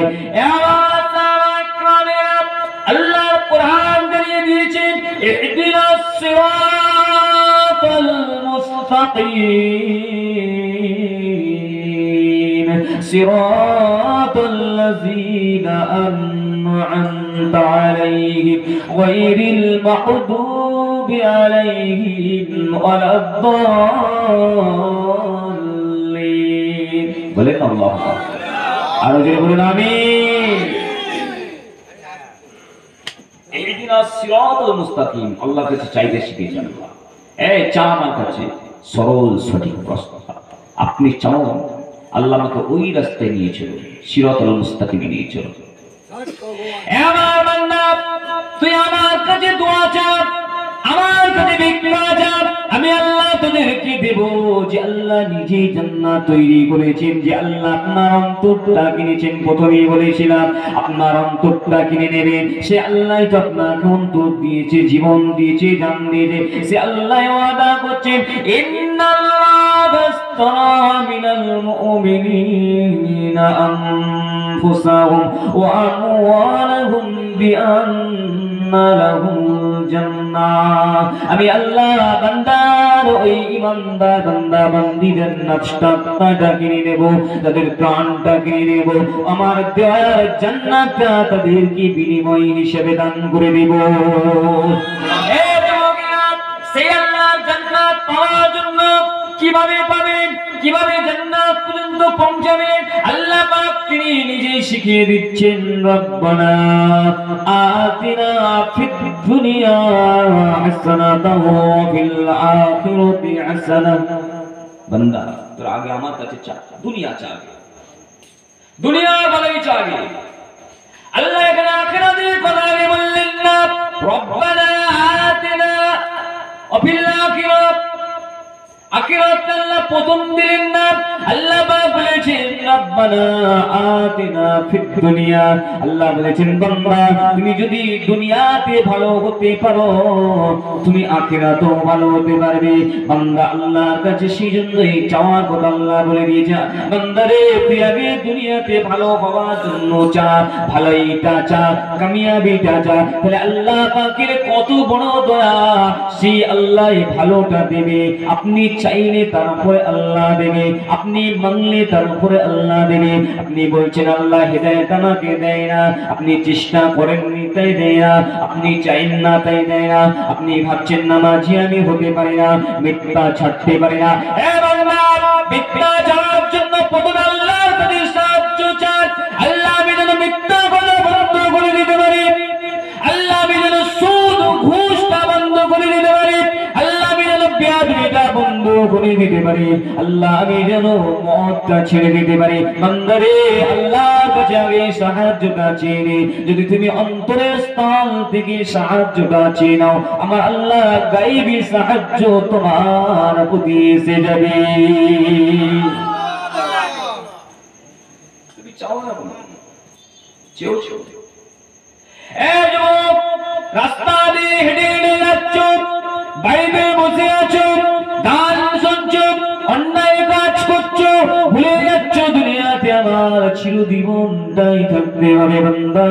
আল্লাহ কোরআন জানিয়ে দিয়েছেন, ইহদিনাস সিরাতাল মুস্তাকিম, صراط الذين أنعمت عليهم غير المغضوب عليهم ولا الضالين। বলেন আল্লাহ, আরো জোরে বলুন আমিন। ইহদিনাস সিরাতাল মুস্তাকিম, আল্লাহর কাছে চাইতে শিখেছেন। এই চা আমার কাছে সরল সঠিক প্রশ্ন, আপনি চাও আল্লাহ আমাকে ওই রাস্তায় নিয়ে চলো, সিরাতাল মুস্তাকিমে নিয়ে চলো। আমার বান্দা, তুই আমার কাছে দোয়া চা, আমার কাছে ভিক্ষা চা, আমি আল্লাহ তোদেরকে দেব। যে আল্লাহ নিজেই জান্নাত তৈরি করেছেন, যে আল্লাহ আপনার অন্তরটা কিনেছেন, প্রথমেই বলেছিলাম আপনার অন্তরটা কিনে নেবেন, সে আল্লাহ তো আপনাকে অন্তর দিয়েছে, জীবন দিয়েছে, জান দিয়েছে। সে আল্লাহ ওয়াদা করছেন, ইন্নাল্লাহা আশতারা মিনাল মুমিনিনা আনফুসাহুম ওয়া আমওয়ালাহুম বিআন্না লাহুমুল জান্নাহ। আমি আল্লাহ বান্দার, ওই ইমানদার বান্দা বান্দীদের নফসটা কিনে নেব, তাদের প্রাণটা কিনে নেব, আমার দেওয়ার জান্নাতটা তাদেরকে বিনিময় হিসেবে দান করে দেব। সেই আল্লাহ জান্নাত পাওয়ার জন্য কিভাবে পাবেন, কিভাবে জান্নাত পর্যন্ত পৌঁছাবেন, আল্লাহ পাক তিনি নিজেই শিখিয়ে দিচ্ছেন। রব্বানা আতিনা ফিদ দুনিয়া হাসানাতাও ওয়া ফিল আখিরাতি হাসানাহ। বান্দা তোর আগে আমার কাছে চা, দুনিয়া চা, দুনিয়া ভালোই চা। আল্লাহ এখানে আখিরাতের কথা আগে বললেন না। রব্বানা আতিনা ওয়া ফিল আখিরাত, আখিরাত আল্লাহ প্রথম দিলেন না। আল্লাহ পাক বলেছেন রব্বানা আতিনা ফিদ দুনিয়া। আল্লাহ বলেছেন বান্দা তুমি যদি দুনিয়াতে ভালো হতে পারো, তুমি আখিরাতেও ভালো হতে পারবে। বান্দা আল্লাহর কাছে সেজন্যই চাওয়ার কথা আল্লাহ বলে দিয়েছে, বান্দারে তুই আগে দুনিয়াতে ভালো হওয়ার জন্য চা, ভালোইটা চা, কামিয়াবিটা চা। তাহলে আল্লাহ পাকের কত বড় দয়া, সেই আল্লাহ ভালোটা দেবে। আপনি চাইলে তার উপরে আল্লাহ দেবে, আপনি মানলে তার উপরে আল্লাহ দেবে। আপনি বলছেন আল্লাহ হেদায়েত আমাকে দেয় না, আপনি চেষ্টা করেননি তাই দেয় না, আপনি চাইন না তাই দেয় না, আপনি ভাবছেন নামাজি আমি হতে পারি না, মিথ্যা ছাড়তে পারি না। মিথ্যা ছাড়ার জন্য প্রথমে আল্লাহর কাছে সাহায্য চান। আল্লাহ আমি যেন মিথ্যা করে দিতে পারি, আল্লাহ আমি যেন মদটা ছেড়ে দিতে পারি। বান্দারে আল্লাহর কাছে আগে সাহায্যটা চেয়ে নে। যদি তুমি অন্তরের স্থল থেকে সাহায্যটা চেয়ে নাও, আমার আল্লাহ গায়েবী সাহায্য তোমার প্রতি এসে যাবে। তুমি চাও না চেও চেও। রাস্তা দিয়ে হেঁটে হেঁটে যাচ্ছ, বাড়িতে বসে আছো, গান শুনছো, অন্যায় কাজ করছো, ভুলে যাচ্ছ দুনিয়াতে আমার চিরজীবনটাই থাকতে হবে। বান্দা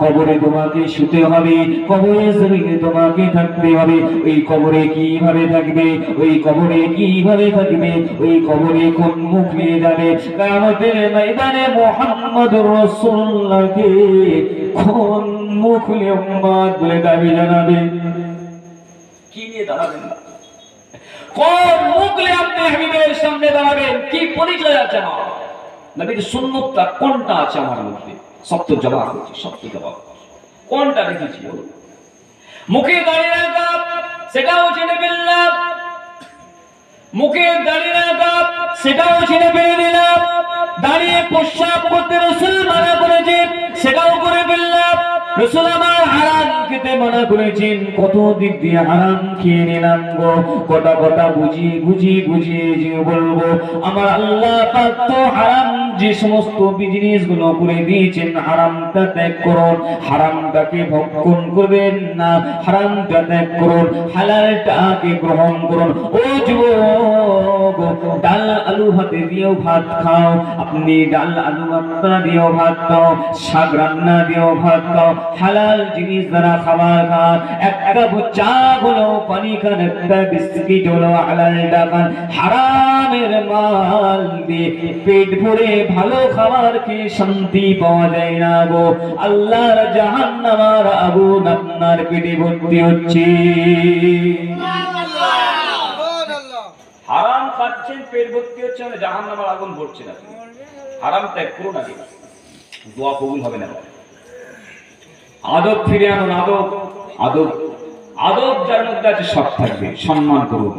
কবরে তোমাকে শুতে হবে, কবরে জমিনে তোমাকে থাকতে হবে। ওই কবরে কিভাবে থাকবে, ওই কবরে কিভাবে থাকবে, ওই কবরে কোন মুখ নিয়ে যাবে? কিয়ামতের ময়দানে মুহাম্মদুর রাসূলুল্লাহকে কোন মুখ নিয়ে উম্মত বলে দাবি জানাবে? কি নিয়ে দাঁড়াবেন? কোন মুখ নিয়ে আপনি হাবিবের সামনে দাঁড়াবেন? কি পরিচয় আছে আমার? নবীর সুন্নাতটা কোনটা আছে আমার মধ্যে? সত্য জবাব হচ্ছে, সত্য জবাব কোনটা রেখেছি? মুখে দাঁড়িয়ে রাখা সেটাও চিনে ফেললাম, মুখে দাঁড়িয়ে রাখা সেটাও চিনে ফেলে দিলাম, দাঁড়িয়ে প্রস্রাব করতে রাসূল মানা করেছে সেটাও করে ফেললাম। রাসূল আমার হারাম খেতে মানা করেছেন, কত দিক দিয়ে হারাম খেয়ে নিলাম গো। কটা কটা বুঝিয়ে বুঝিয়ে বুঝিয়ে যে বলবো, আমার আল্লাহ পাক তো হারাম যে সমস্ত জিনিসগুলো করে দিয়েছেন, হারামটা ত্যাগ করুন, হারামটাকে ভক্ষণ করবেন না, হারামটা ত্যাগ করুন, হালালটাকে গ্রহণ করুন। ও যুবক, ডাল আলু ভাতে দিয়েও ভাত খাও, আপনি ডাল আলু ভর্তা দিয়েও ভাত খাও, শাক রান্না দিয়েও ভাত খাও, হালাল জিনিস দ্বারা খাবার খান, এক কাপ চা হলো, পানি খান, একটা বিস্কিট হলো, হালালটা খান। হারামের মাল দিয়ে পেট ভরে ভালো খাবার খেয়ে শান্তি পাওয়া যায় না গো। আল্লাহর জাহান্নামের আগুন আপনার পেটে ভর্তি হচ্ছে। হারাম খাচ্ছেন, পেট ভর্তি হচ্ছে, মানে জাহান্নামের আগুন ভরছে না। হারাম ত্যাগ করুন, আগে দোয়া কবুল হবে না। আদব ফিরে আনুন, আদব আদব আদব যার মধ্যে আছে সব থাকবে। সম্মান করুন,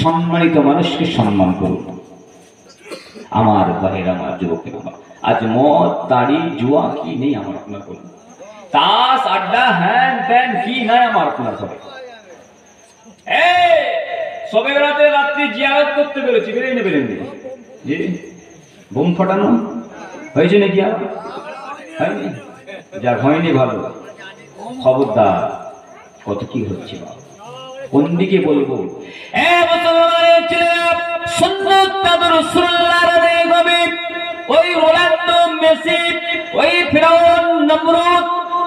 সম্মানিত মানুষকে সম্মান করুন। আমার ভাইয়ের, আমার যুবকের, আজ মদ দাড়ি জুয়া কি নেই আমার আপনার বলুন? তাস আড্ডা হ্যান ত্যান কি নাই আমার আপনার ঘরে? সবে রাতে রাত্রি জিয়ারত করতে পেরেছি, বেরেনি বেরেনি যে বোম ফাটানো হয়েছে নাকি? আর হয়নি, যা হয়নি ভালো, খবরদার কত কি হচ্ছে, কোন দিকে বলবো? ওই রোনাল্ডো, মেসি, ওই ফিরাউন, নমরুদ,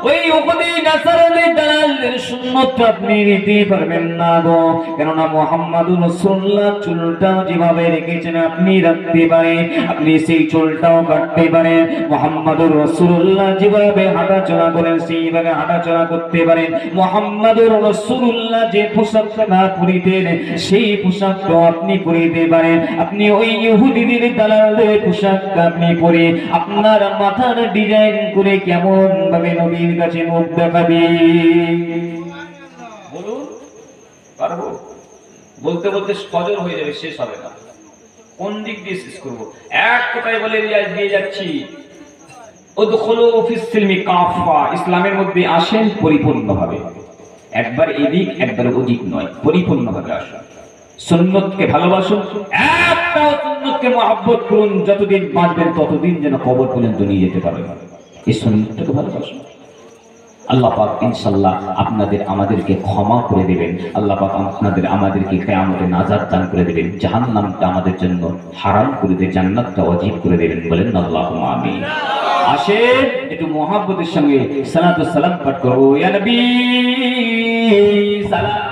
ওই উহুদি নাসারানি দালালদের সুন্নাত আপনি নিতে পারবেন না গো। কেননা মুহাম্মদুর রাসূলুল্লাহ চুলটা যেভাবে রেখেছেন আপনি রাখতে পারেন, আপনি সেই চুলটাও কাটতে পারেন। মুহাম্মদুর রাসূলুল্লাহ যেভাবে হাঁটাচলা করেন সেইভাবে হাঁটাচলা করতে পারেন। মুহাম্মদুর রাসূলুল্লাহ যে পোশাকটা পরিতেন সেই পোশাকটা আপনি পরিতে পারেন। আপনি ওই ইহুদিদের দালালদের পোশাকটা আপনি পরে আপনার মাথার ডিজাইন করে কেমন ভাবে নবীর কাছে মুখ দেখাবে? বলুন, পারবো? বলতে বলতে ফজর হয়ে যাবে, শেষ হবে না। কোন দিক দিয়ে শেষ করবো? এক কথায় বলে দিয়ে যাচ্ছি, উদখুলু ফিস সিলমি কাফা, ইসলামের মধ্যে আসেন পরিপূর্ণভাবে। একবার এদিক একবার ওদিক নয়, পরিপূর্ণভাবে আসুন। সুন্নতকে ভালোবাসুন, একটা সুন্নতকে মহব্বত করুন। যতদিন বাঁচবেন ততদিন যেন কবর পর্যন্ত নিয়ে যেতে পারবেন। এই সুন্নতকে ভালোবাসুন। আল্লাহ পাক ইনশাআল্লাহ আপনাদের আমাদেরকে ক্ষমা করে দেবেন। আল্লাহ পাক আপনাদের আমাদেরকে কিয়ামতে নাজাত দান করে দেবেন। জাহান্নামটা আমাদের জন্য হারাম করে দিয়ে জান্নাতটা ওয়াজিব করে দেবেন। বলেন আল্লাহুম্মা আমিন। আসেন একটু মুহাব্বতের সঙ্গে সালাতু সালাম পাঠ করব। ইয়া নবী সালাম